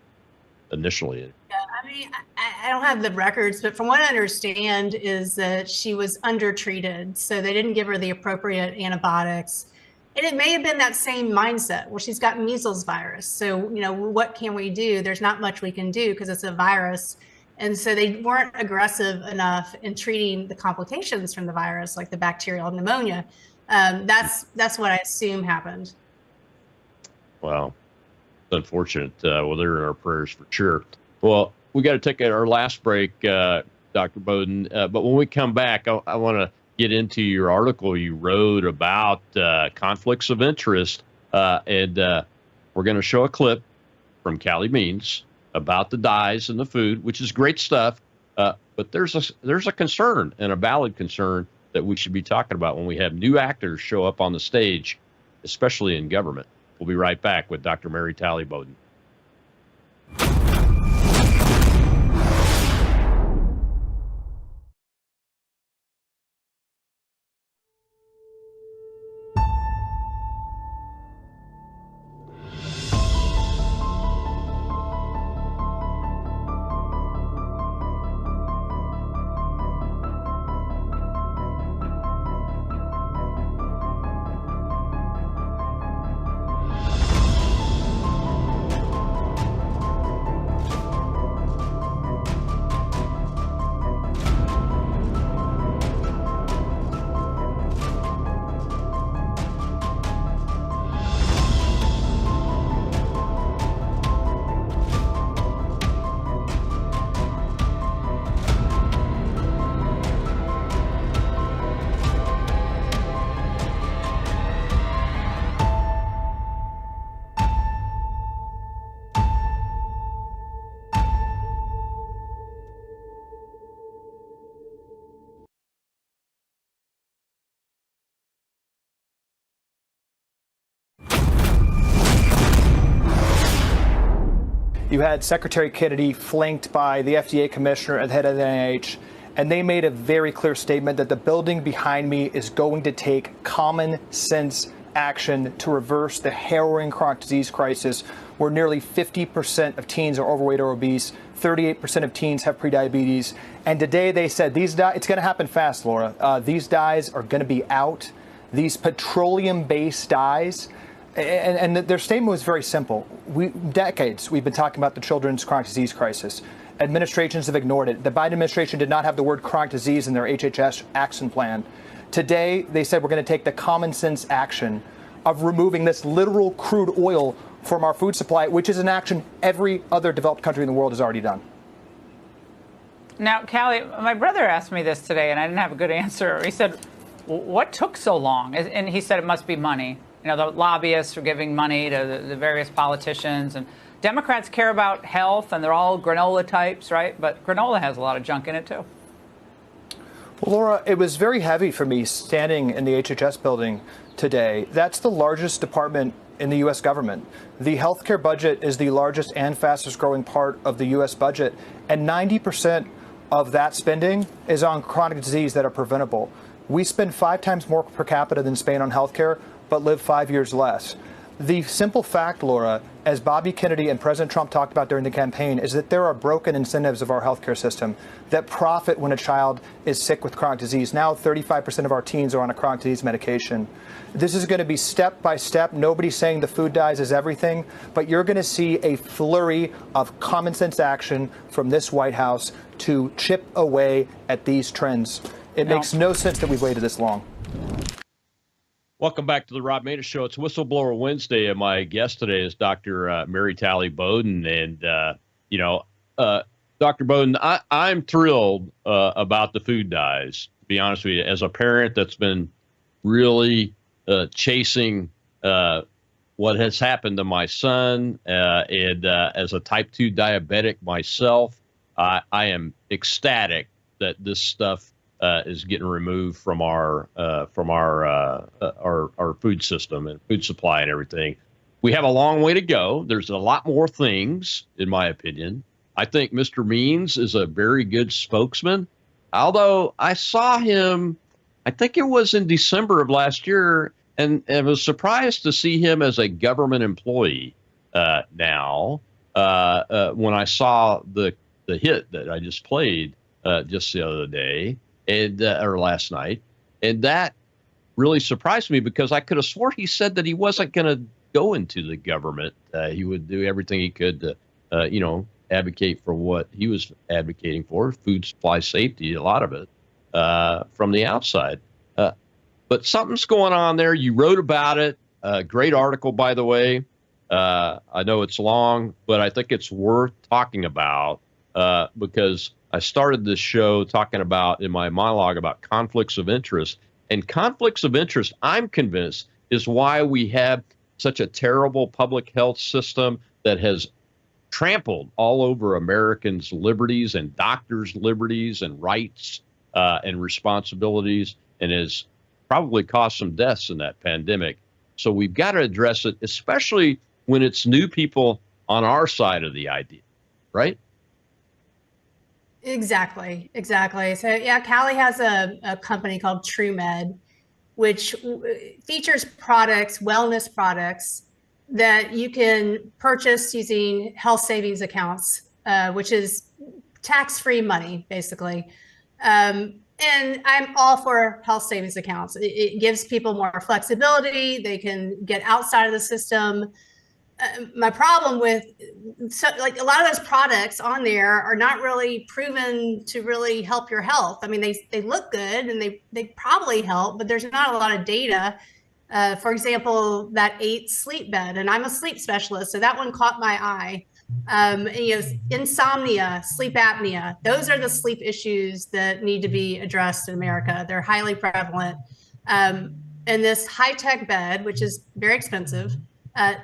initially. Yeah, I mean, I don't have the records, but from what I understand is that she was undertreated. So they didn't give her the appropriate antibiotics. And it may have been that same mindset. Well, she's got measles virus. So, what can we do? There's not much we can do because it's a virus. And so they weren't aggressive enough in treating the complications from the virus, like the bacterial pneumonia. That's what I assume happened. Wow. Unfortunate. Well, they're in our prayers for sure. Well, we got to take our last break, Dr. Bowden. But when we come back, I want to get into your article you wrote about conflicts of interest. And we're going to show a clip from Callie Means about the dyes in the food, which is great stuff. But there's a concern, and a valid concern, that we should be talking about when we have new actors show up on the stage, especially in government. We'll be right back with Dr. Mary Talley Bowden. You had Secretary Kennedy flanked by the FDA commissioner and the head of the NIH, and they made a very clear statement that the building behind me is going to take common sense action to reverse the harrowing chronic disease crisis where nearly 50% of teens are overweight or obese, 38% of teens have prediabetes. And today they said it's going to happen fast, Laura. These dyes are going to be out. These petroleum-based dyes. And their statement was very simple. Decades we've been talking about the children's chronic disease crisis. Administrations have ignored it. The Biden administration did not have the word chronic disease in their HHS action plan. Today, they said we're going to take the common sense action of removing this literal crude oil from our food supply, which is an action every other developed country in the world has already done. Now, Callie, my brother asked me this today, and I didn't have a good answer. He said, what took so long? And he said it must be money. The lobbyists are giving money to the various politicians, and Democrats care about health, and they're all granola types, right? But granola has a lot of junk in it, too. Well, Laura, it was very heavy for me standing in the HHS building today. That's the largest department in the U.S. government. The healthcare budget is the largest and fastest growing part of the U.S. budget, and 90% of that spending is on chronic disease that are preventable. We spend 5 times more per capita than Spain on healthcare, but live 5 years less. The simple fact, Laura, as Bobby Kennedy and President Trump talked about during the campaign, is that there are broken incentives of our healthcare system that profit when a child is sick with chronic disease. Now 35% of our teens are on a chronic disease medication. This is going to be step by step. Nobody's saying the food dyes is everything, but you're going to see a flurry of common sense action from this White House to chip away at these trends. It makes no sense that we've waited this long. Welcome back to the Rob Maness Show. It's Whistleblower Wednesday, and my guest today is Dr. Mary Talley Bowden. And, Dr. Bowden, I'm thrilled about the food dyes, to be honest with you. As a parent that's been really chasing what has happened to my son, and as a type 2 diabetic myself, I am ecstatic that this stuff is getting removed from our food system and food supply and everything. We have a long way to go. There's a lot more things, in my opinion, I think Mr. Means is a very good spokesman. Although I saw him, I think it was in December of last year, and was surprised to see him as a government employee now. When I saw the hit that I just played just the other day, and or last night, and that really surprised me because I could have swore he said that he wasn't going to go into the government. He would do everything he could to, advocate for what he was advocating for, food supply safety, a lot of it from the outside. But something's going on there. You wrote about it. Great article, by the way. I know it's long, but I think it's worth talking about because I started this show talking about, in my monologue, about conflicts of interest. And conflicts of interest, I'm convinced, is why we have such a terrible public health system that has trampled all over Americans' liberties and doctors' liberties and rights and responsibilities, and has probably caused some deaths in that pandemic. So we've got to address it, especially when it's new people on our side of the idea, right? Exactly. So yeah, Callie has a company called TrueMed, which features products, wellness products that you can purchase using health savings accounts, which is tax-free money, basically. And I'm all for health savings accounts. It gives people more flexibility. They can get outside of the system. My problem with a lot of those products on there are not really proven to really help your health. I mean, they look good and they probably help, but there's not a lot of data. For example, that 8 sleep bed, and I'm a sleep specialist, so that one caught my eye. Insomnia, sleep apnea, those are the sleep issues that need to be addressed in America. They're highly prevalent. And this high-tech bed, which is very expensive, they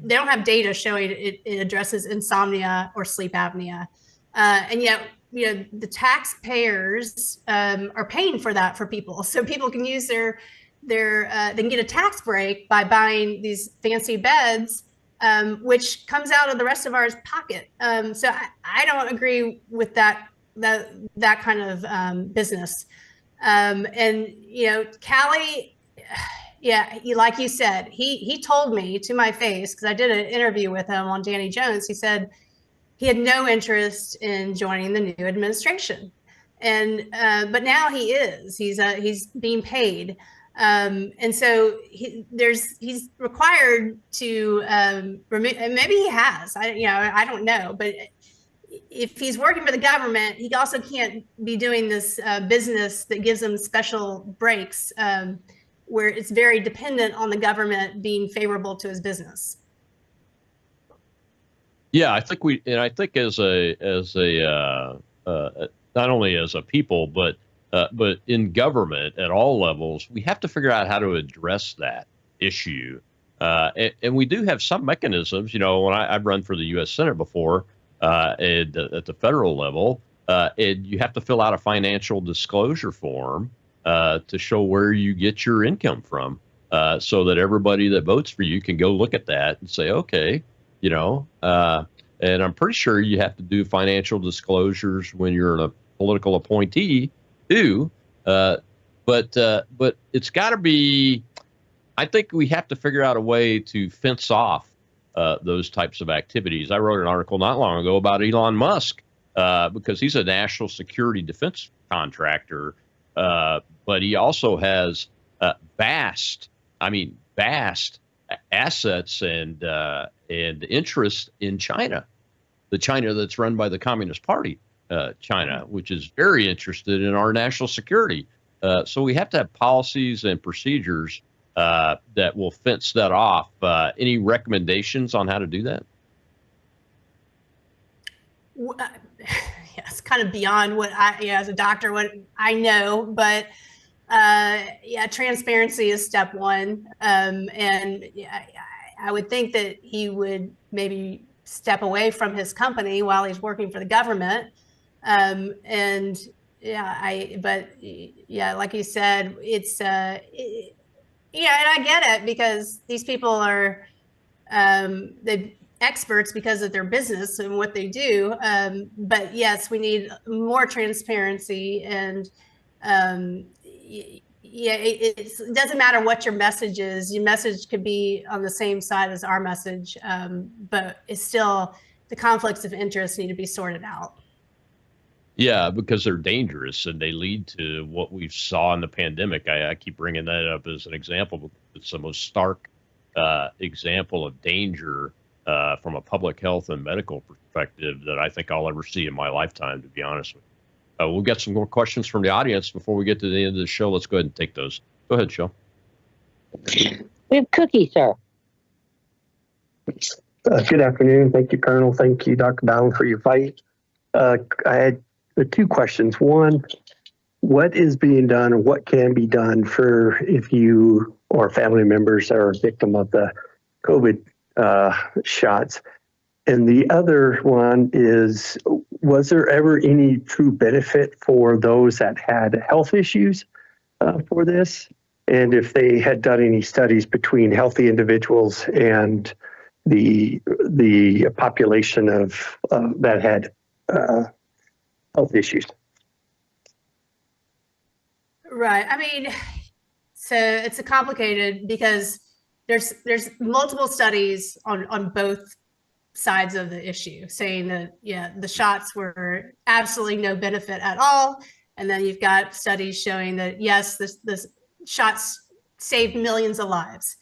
don't have data showing it addresses insomnia or sleep apnea. And yet, the taxpayers are paying for that for people. So people can use they can get a tax break by buying these fancy beds, which comes out of the rest of our pocket. So I don't agree with that kind of business. And Callie, yeah, like you said, he told me to my face, because I did an interview with him on Danny Jones. He said he had no interest in joining the new administration, and but now he is. He's being paid, and so he's required to remove. And maybe he has. I don't know, but if he's working for the government, he also can't be doing this business that gives him special breaks. Where it's very dependent on the government being favorable to his business. Yeah, I think as a not only as a people, but in government at all levels, we have to figure out how to address that issue. And we do have some mechanisms. When I've run for the U.S. Senate before at the federal level, and you have to fill out a financial disclosure form to show where you get your income from, so that everybody that votes for you can go look at that and say, okay, and I'm pretty sure you have to do financial disclosures when you're a political appointee too. But it's got to be, I think we have to figure out a way to fence off those types of activities. I wrote an article not long ago about Elon Musk because he's a national security defense contractor. But he also has vast assets and interest in China, the China that's run by the Communist Party, China, which is very interested in our national security. So we have to have policies and procedures that will fence that off. Any recommendations on how to do that? Yeah, it's kind of beyond what as a doctor, what I know, but transparency is step one. And I would think that he would maybe step away from his company while he's working for the government. But like you said, it's, and I get it, because these people are, experts because of their business and what they do. But yes, we need more transparency and it doesn't matter what your message is. Your message could be on the same side as our message, but it's still the conflicts of interest need to be sorted out. Yeah, because they're dangerous and they lead to what we saw in the pandemic. I keep bringing that up as an example because it's the most stark example of danger from a public health and medical perspective that I think I'll ever see in my lifetime, to be honest with you. We'll get some more questions from the audience before we get to the end of the show. Let's go ahead and take those. Go ahead, Shel. We have Cookie, sir. Good afternoon. Thank you, Colonel. Thank you, Dr. Bowden, for your fight. I had two questions. One, what is being done or what can be done for if you or family members are a victim of the COVID shots? And the other one is, was there ever any true benefit for those that had health issues for this? And if they had done any studies between healthy individuals and the population of that had health issues? Right. I mean, so it's a complicated because there's multiple studies on both sides of the issue saying that, yeah, the shots were absolutely no benefit at all. And then you've got studies showing that, yes, this shots saved millions of lives.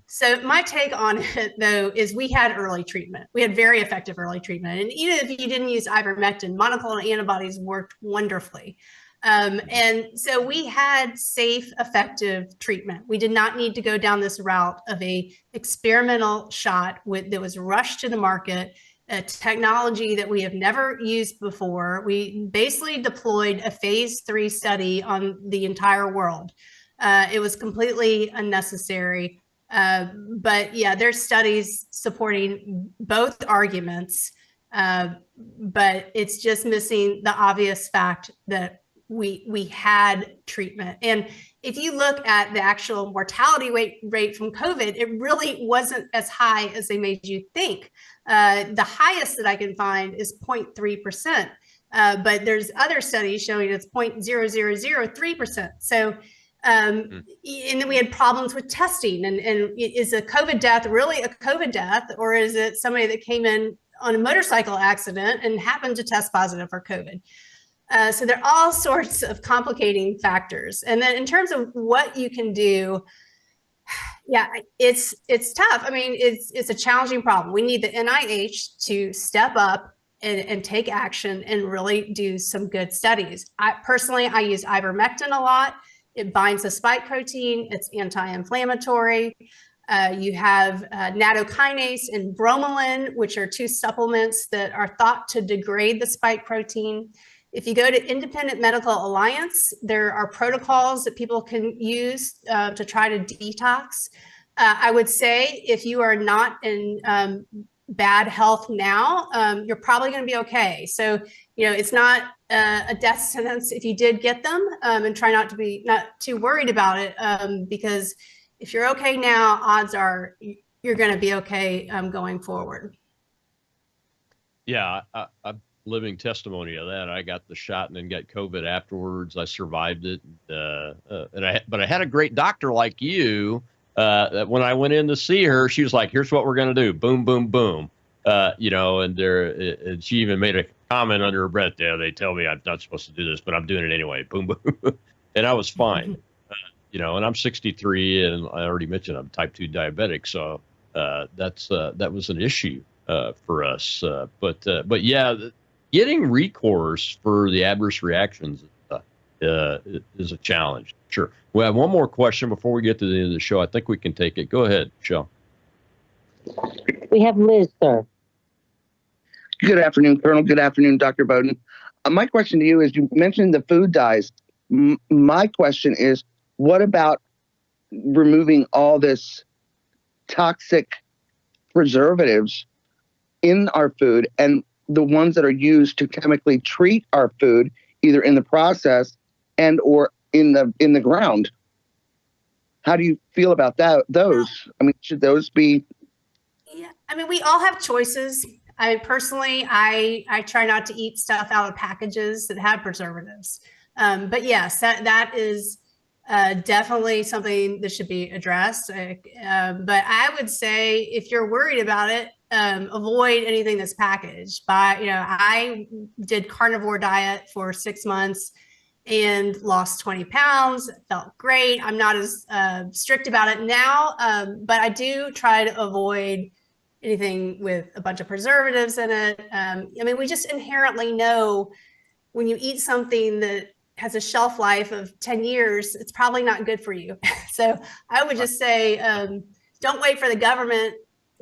So my take on it, though, is we had early treatment. We had very effective early treatment. And even if you didn't use ivermectin, monoclonal antibodies worked wonderfully. And so we had safe, effective treatment. We did not need to go down this route of a experimental shot that was rushed to the market, a technology that we have never used before. We basically deployed a phase 3 study on the entire world. It was completely unnecessary. But yeah, there's studies supporting both arguments, but it's just missing the obvious fact that we had treatment. And if you look at the actual mortality rate from COVID, it really wasn't as high as they made you think. The highest that I can find is 0.3%, but there's other studies showing it's 0.0003%. So and then we had problems with testing. And is a COVID death really a COVID death, or is it somebody that came in on a motorcycle accident and happened to test positive for COVID? So there are all sorts of complicating factors. And then in terms of what you can do, yeah, it's tough. I mean, it's a challenging problem. We need the NIH to step up and take action and really do some good studies. I use ivermectin a lot. It binds the spike protein. It's anti-inflammatory. You have nattokinase and bromelain, which are two supplements that are thought to degrade the spike protein. If you go to Independent Medical Alliance, there are protocols that people can use to try to detox. I would say if you are not in bad health now, you're probably going to be okay. So, it's not a death sentence if you did get them, and try not too worried about it, because if you're okay now, odds are you're going to be okay going forward. Yeah, I'm living testimony of that. I got the shot and then got COVID afterwards. I survived it, but I had a great doctor like you. That when I went in to see her, she was like, "Here's what we're going to do: boom, boom, boom." And she even made a comment under her breath. Yeah, they tell me I'm not supposed to do this, but I'm doing it anyway. Boom, boom, and I was fine. And I'm 63, and I already mentioned I'm type 2 diabetic, so that was an issue for us. But yeah, getting recourse for the adverse reactions is a challenge. Sure. We have one more question before we get to the end of the show. I think we can take it. Go ahead, Shel. We have Liz, sir. Good afternoon, Colonel. Good afternoon, Dr. Bowden. My question to you is, you mentioned the food dyes. My question is, what about removing all this toxic preservatives in our food and the ones that are used to chemically treat our food, either in the process and or in the ground? How do you feel about those? I mean, should those be? I mean, we all have choices. I personally, I try not to eat stuff out of packages that have preservatives. But yes, that is definitely something that should be addressed. But I would say if you're worried about it, avoid anything that's packaged. I did carnivore diet for 6 months and lost 20 pounds. Felt great. I'm not as strict about it now, but I do try to avoid anything with a bunch of preservatives in it. I mean, we just inherently know when you eat something that has a shelf life of 10 years, it's probably not good for you. So I would just say, don't wait for the government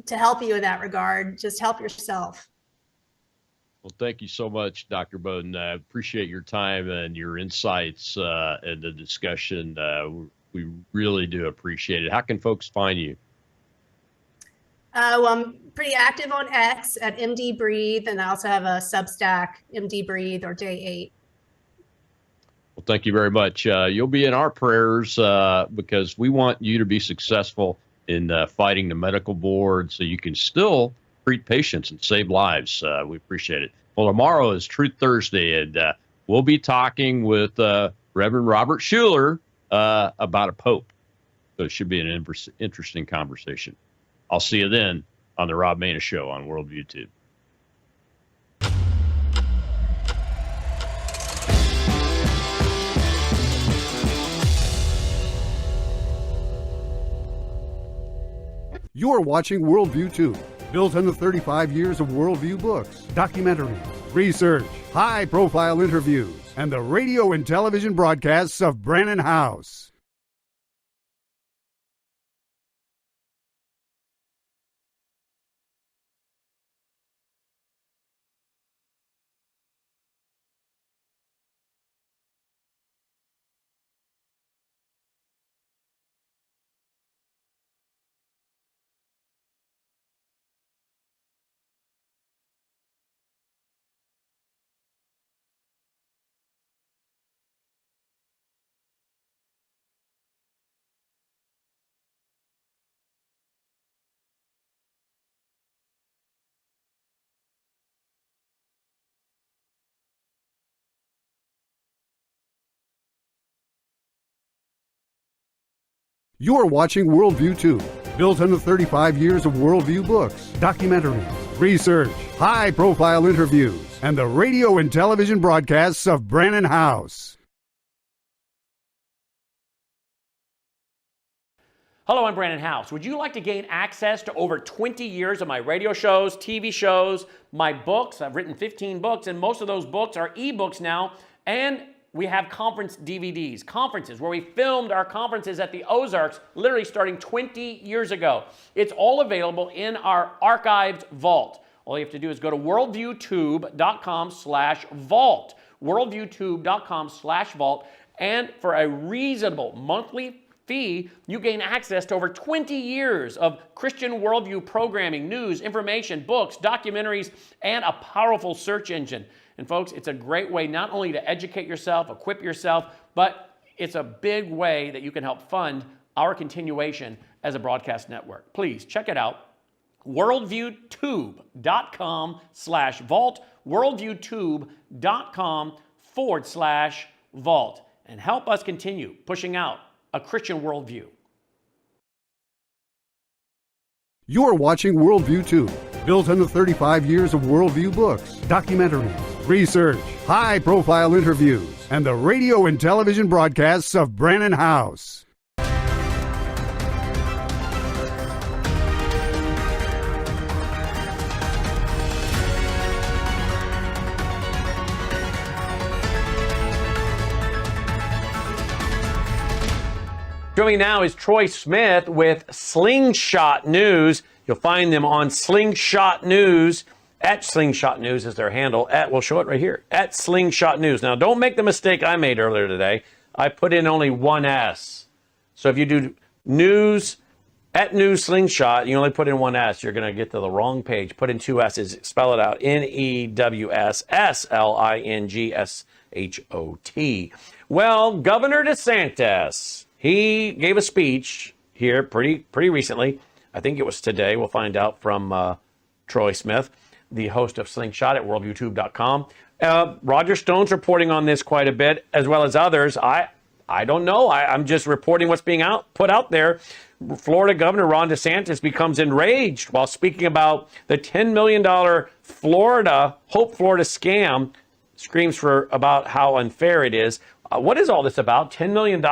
to help you in that regard. Just help yourself. Well, thank you so much, Dr. Bowden. I appreciate your time and your insights and the discussion. We really do appreciate it. How can folks find you? Well, I'm pretty active on X at MD Breathe, and I also have a Substack, MD Breathe or Day 8. Well, thank you very much. You'll be in our prayers because we want you to be successful in fighting the medical board so you can still treat patients and save lives. We appreciate it. Well, tomorrow is Truth Thursday, and we'll be talking with Reverend Robert Schuller about a pope. So it should be an interesting conversation. I'll see you then on the Rob Maness Show on Worldview Tube. You're watching Worldview 2, built on the 35 years of Worldview books, documentaries, research, high-profile interviews, and the radio and television broadcasts of Brannon House. You're watching Worldview 2, built on the 35 years of Worldview books, documentaries, research, high-profile interviews, and the radio and television broadcasts of Brannon House. Hello, I'm Brannon House. Would you like to gain access to over 20 years of my radio shows, TV shows, my books? I've written 15 books, and most of those books are ebooks now, and we have conference DVDs, conferences where we filmed our conferences at the Ozarks, literally starting 20 years ago. It's all available in our archived vault. All you have to do is go to worldviewtube.com/vault, worldviewtube.com/vault, and for a reasonable monthly fee, you gain access to over 20 years of Christian worldview programming, news, information, books, documentaries, and a powerful search engine. And folks, it's a great way not only to educate yourself, equip yourself, but it's a big way that you can help fund our continuation as a broadcast network. Please check it out. worldviewtube.com/vault, worldviewtube.com/vault, and help us continue pushing out a Christian worldview. You're watching Worldview 2, built on the 35 years of Worldview books, documentaries, research, high-profile interviews, and the radio and television broadcasts of Brannon House. Joining me now is Troy Smith with Slingshot News. You'll find them on Slingshot News. At Slingshot News is their handle. We'll show it right here. At Slingshot News. Now, don't make the mistake I made earlier today. I put in only one S. So if you do news at News Slingshot, you only put in one S, you're going to get to the wrong page. Put in two S's. Spell it out. NEWSSLINGSHOT. Well, Governor DeSantis, he gave a speech here pretty recently I think it was today. We'll find out from Troy Smith, the host of Slingshot at worldviewtube.com. Roger Stone's reporting on this quite a bit, as well as others. I don't know. I'm just reporting what's being put out there. Florida Governor Ron DeSantis becomes enraged while speaking about the $10 million Hope Florida scam, screams for about how unfair it is. What is all this about? $10 million?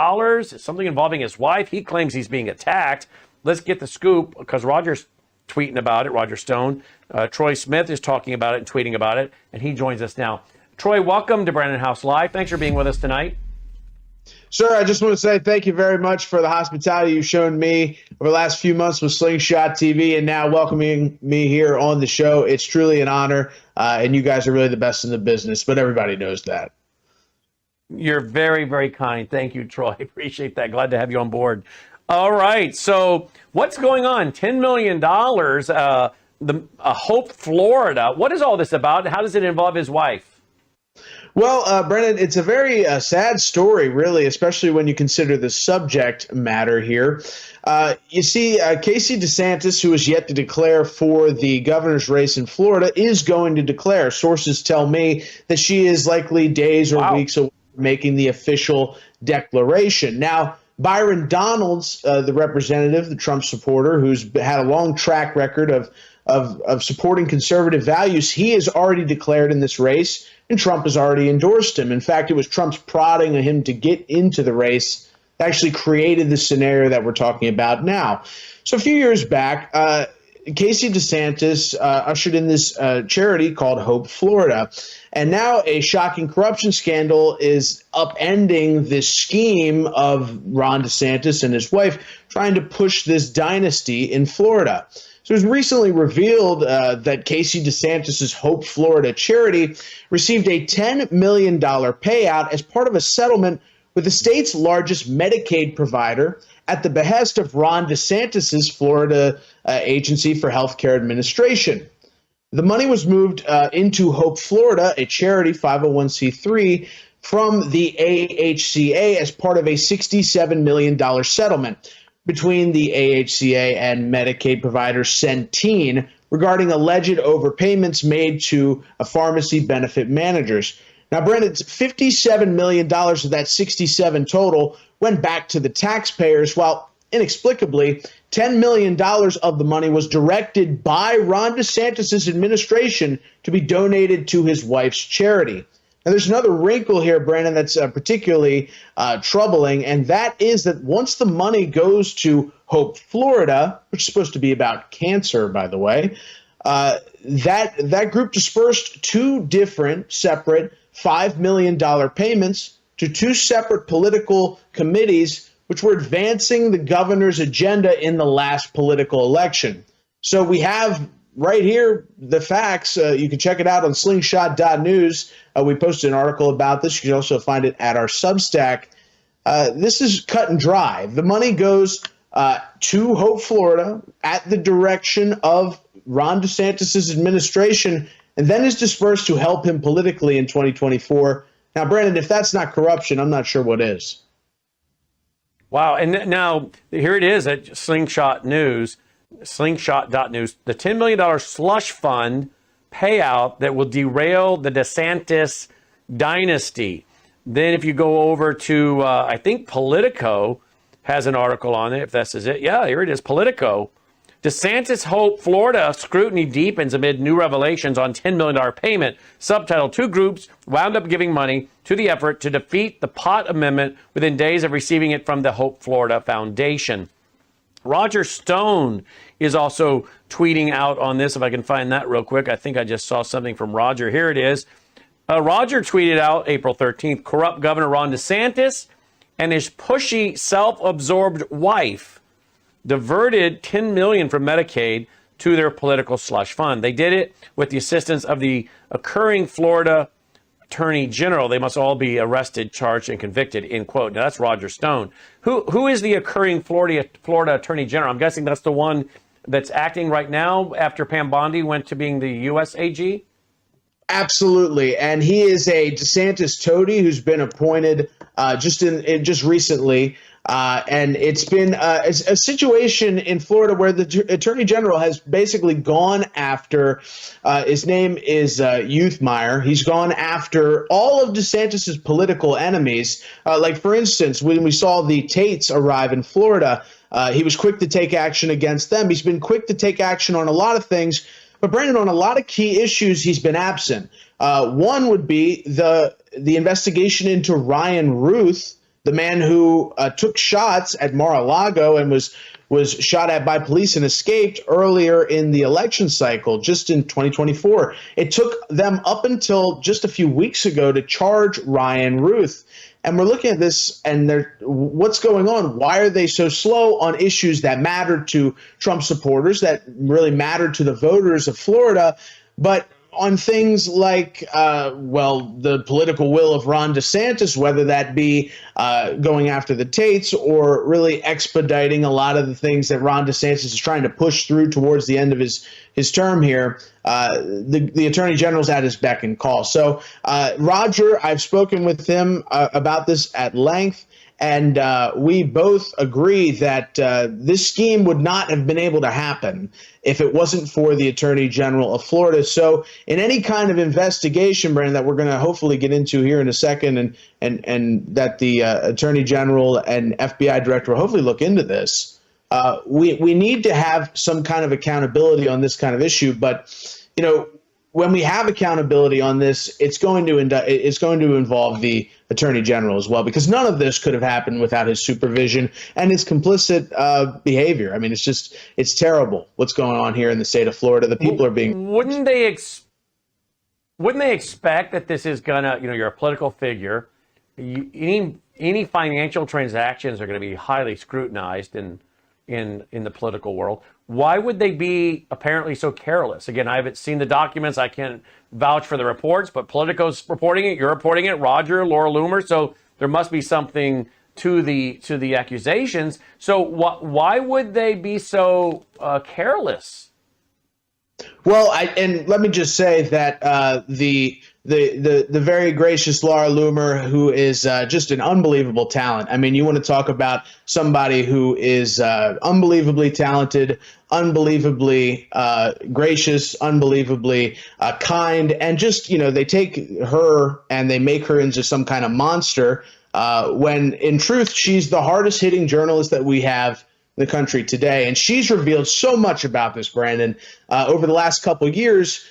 Something involving his wife. He claims he's being attacked. Let's get the scoop, because Roger's tweeting about it, Roger Stone. Troy Smith is talking about it and tweeting about it, and he joins us now. Troy, welcome to Brandon House Live. Thanks for being with us tonight. Sir, I just want to say thank you very much for the hospitality you've shown me over the last few months with Slingshot TV, and now welcoming me here on the show. It's truly an honor, and you guys are really the best in the business, but everybody knows that. You're very, very kind. Thank you, Troy. Appreciate that. Glad to have you on board. All right. So what's going on? $10 million, Hope Florida. What is all this about? How does it involve his wife? Well, Brennan, it's a very sad story, really, especially when you consider the subject matter here. You see, Casey DeSantis, who is yet to declare for the governor's race in Florida, is going to declare. Sources tell me that she is likely days or weeks away from making the official declaration. Now, Byron Donalds, the representative, the Trump supporter, who's had a long track record of supporting conservative values, he has already declared in this race, and Trump has already endorsed him. In fact, it was Trump's prodding him to get into the race that actually created the scenario that we're talking about now. So a few years back, Casey DeSantis ushered in this charity called Hope Florida. And now a shocking corruption scandal is upending this scheme of Ron DeSantis and his wife trying to push this dynasty in Florida. So it was recently revealed that Casey DeSantis' Hope Florida charity received a $10 million payout as part of a settlement with the state's largest Medicaid provider at the behest of Ron DeSantis' Florida Agency for Healthcare Administration. The money was moved into Hope Florida, a charity 501c3, from the AHCA as part of a $67 million settlement between the AHCA and Medicaid provider Centene regarding alleged overpayments made to pharmacy benefit managers. Now, Brendan, $57 million of that 67 total went back to the taxpayers, while inexplicably, $10 million of the money was directed by Ron DeSantis' administration to be donated to his wife's charity. Now, there's another wrinkle here, Brandon, that's particularly troubling, and that is that once the money goes to Hope Florida, which is supposed to be about cancer, by the way, that group dispersed two different separate $5 million payments to two separate political committees which were advancing the governor's agenda in the last political election. So we have right here the facts. You can check it out on slingshot.news. We posted an article about this. You can also find it at our Substack. This is cut and dry. The money goes to Hope Florida at the direction of Ron DeSantis' administration, and then is dispersed to help him politically in 2024. Now, Brandon, if that's not corruption, I'm not sure what is. Wow. And now here it is at Slingshot News, slingshot.news, the $10 million slush fund payout that will derail the DeSantis dynasty. Then if you go over to, I think Politico has an article on it, if this is it. Yeah, here it is, Politico. DeSantis Hope Florida scrutiny deepens amid new revelations on $10 million payment. Subtitle, two groups wound up giving money to the effort to defeat the Pot Amendment within days of receiving it from the Hope Florida Foundation. Roger Stone is also tweeting out on this, if I can find that real quick. I think I just saw something from Roger. Here it is. Roger tweeted out April 13th, corrupt Governor Ron DeSantis and his pushy, self-absorbed wife diverted $10 million from Medicaid to their political slush fund. They did it with the assistance of the occurring Florida Attorney General. They must all be arrested, charged, and convicted, end quote. Now, that's Roger Stone. Who is the occurring Florida Attorney General? I'm guessing that's the one that's acting right now after Pam Bondi went to being the U.S. AG? Absolutely. And he is a DeSantis toady who's been appointed just recently And it's been a situation in Florida where the Attorney General has basically gone after, his name is Youthmeyer. He's gone after all of DeSantis's political enemies. Like, for instance, when we saw the Tates arrive in Florida, he was quick to take action against them. He's been quick to take action on a lot of things. But, Brandon, on a lot of key issues, he's been absent. One would be the investigation into Ryan Ruth, the man who took shots at Mar-a-Lago and was shot at by police and escaped earlier in the election cycle, just in 2024. It took them up until just a few weeks ago to charge Ryan Ruth. And we're looking at this and what's going on? Why are they so slow on issues that matter to Trump supporters, that really matter to the voters of Florida, but on things like, the political will of Ron DeSantis, whether that be going after the Tates or really expediting a lot of the things that Ron DeSantis is trying to push through towards the end of his term here, the Attorney General's at his beck and call. So, Roger, I've spoken with him about this at length. And we both agree that this scheme would not have been able to happen if it wasn't for the Attorney General of Florida. So in any kind of investigation, Brandon, that we're going to hopefully get into here in a second, and that the Attorney General and FBI Director will hopefully look into this, we need to have some kind of accountability on this kind of issue. But, when we have accountability on this, it's going to involve the Attorney General as well, because none of this could have happened without his supervision and his complicit behavior. I mean, it's terrible what's going on here in the state of Florida. The people are being. Wouldn't they expect that this is gonna? You're a political figure. Any financial transactions are going to be highly scrutinized in the political world. Why would they be apparently so careless? Again, I haven't seen the documents. I can't vouch for the reports, but Politico's reporting it. You're reporting it, Roger, Laura Loomer. So there must be something to the accusations. So why would they be so careless? Well, and let me just say that the very gracious Laura Loomer, who is just an unbelievable talent. I mean, you want to talk about somebody who is unbelievably talented, unbelievably gracious, unbelievably kind, and just, they take her and they make her into some kind of monster, when in truth, she's the hardest hitting journalist that we have the country today. And she's revealed so much about this, Brandon. Over the last couple of years,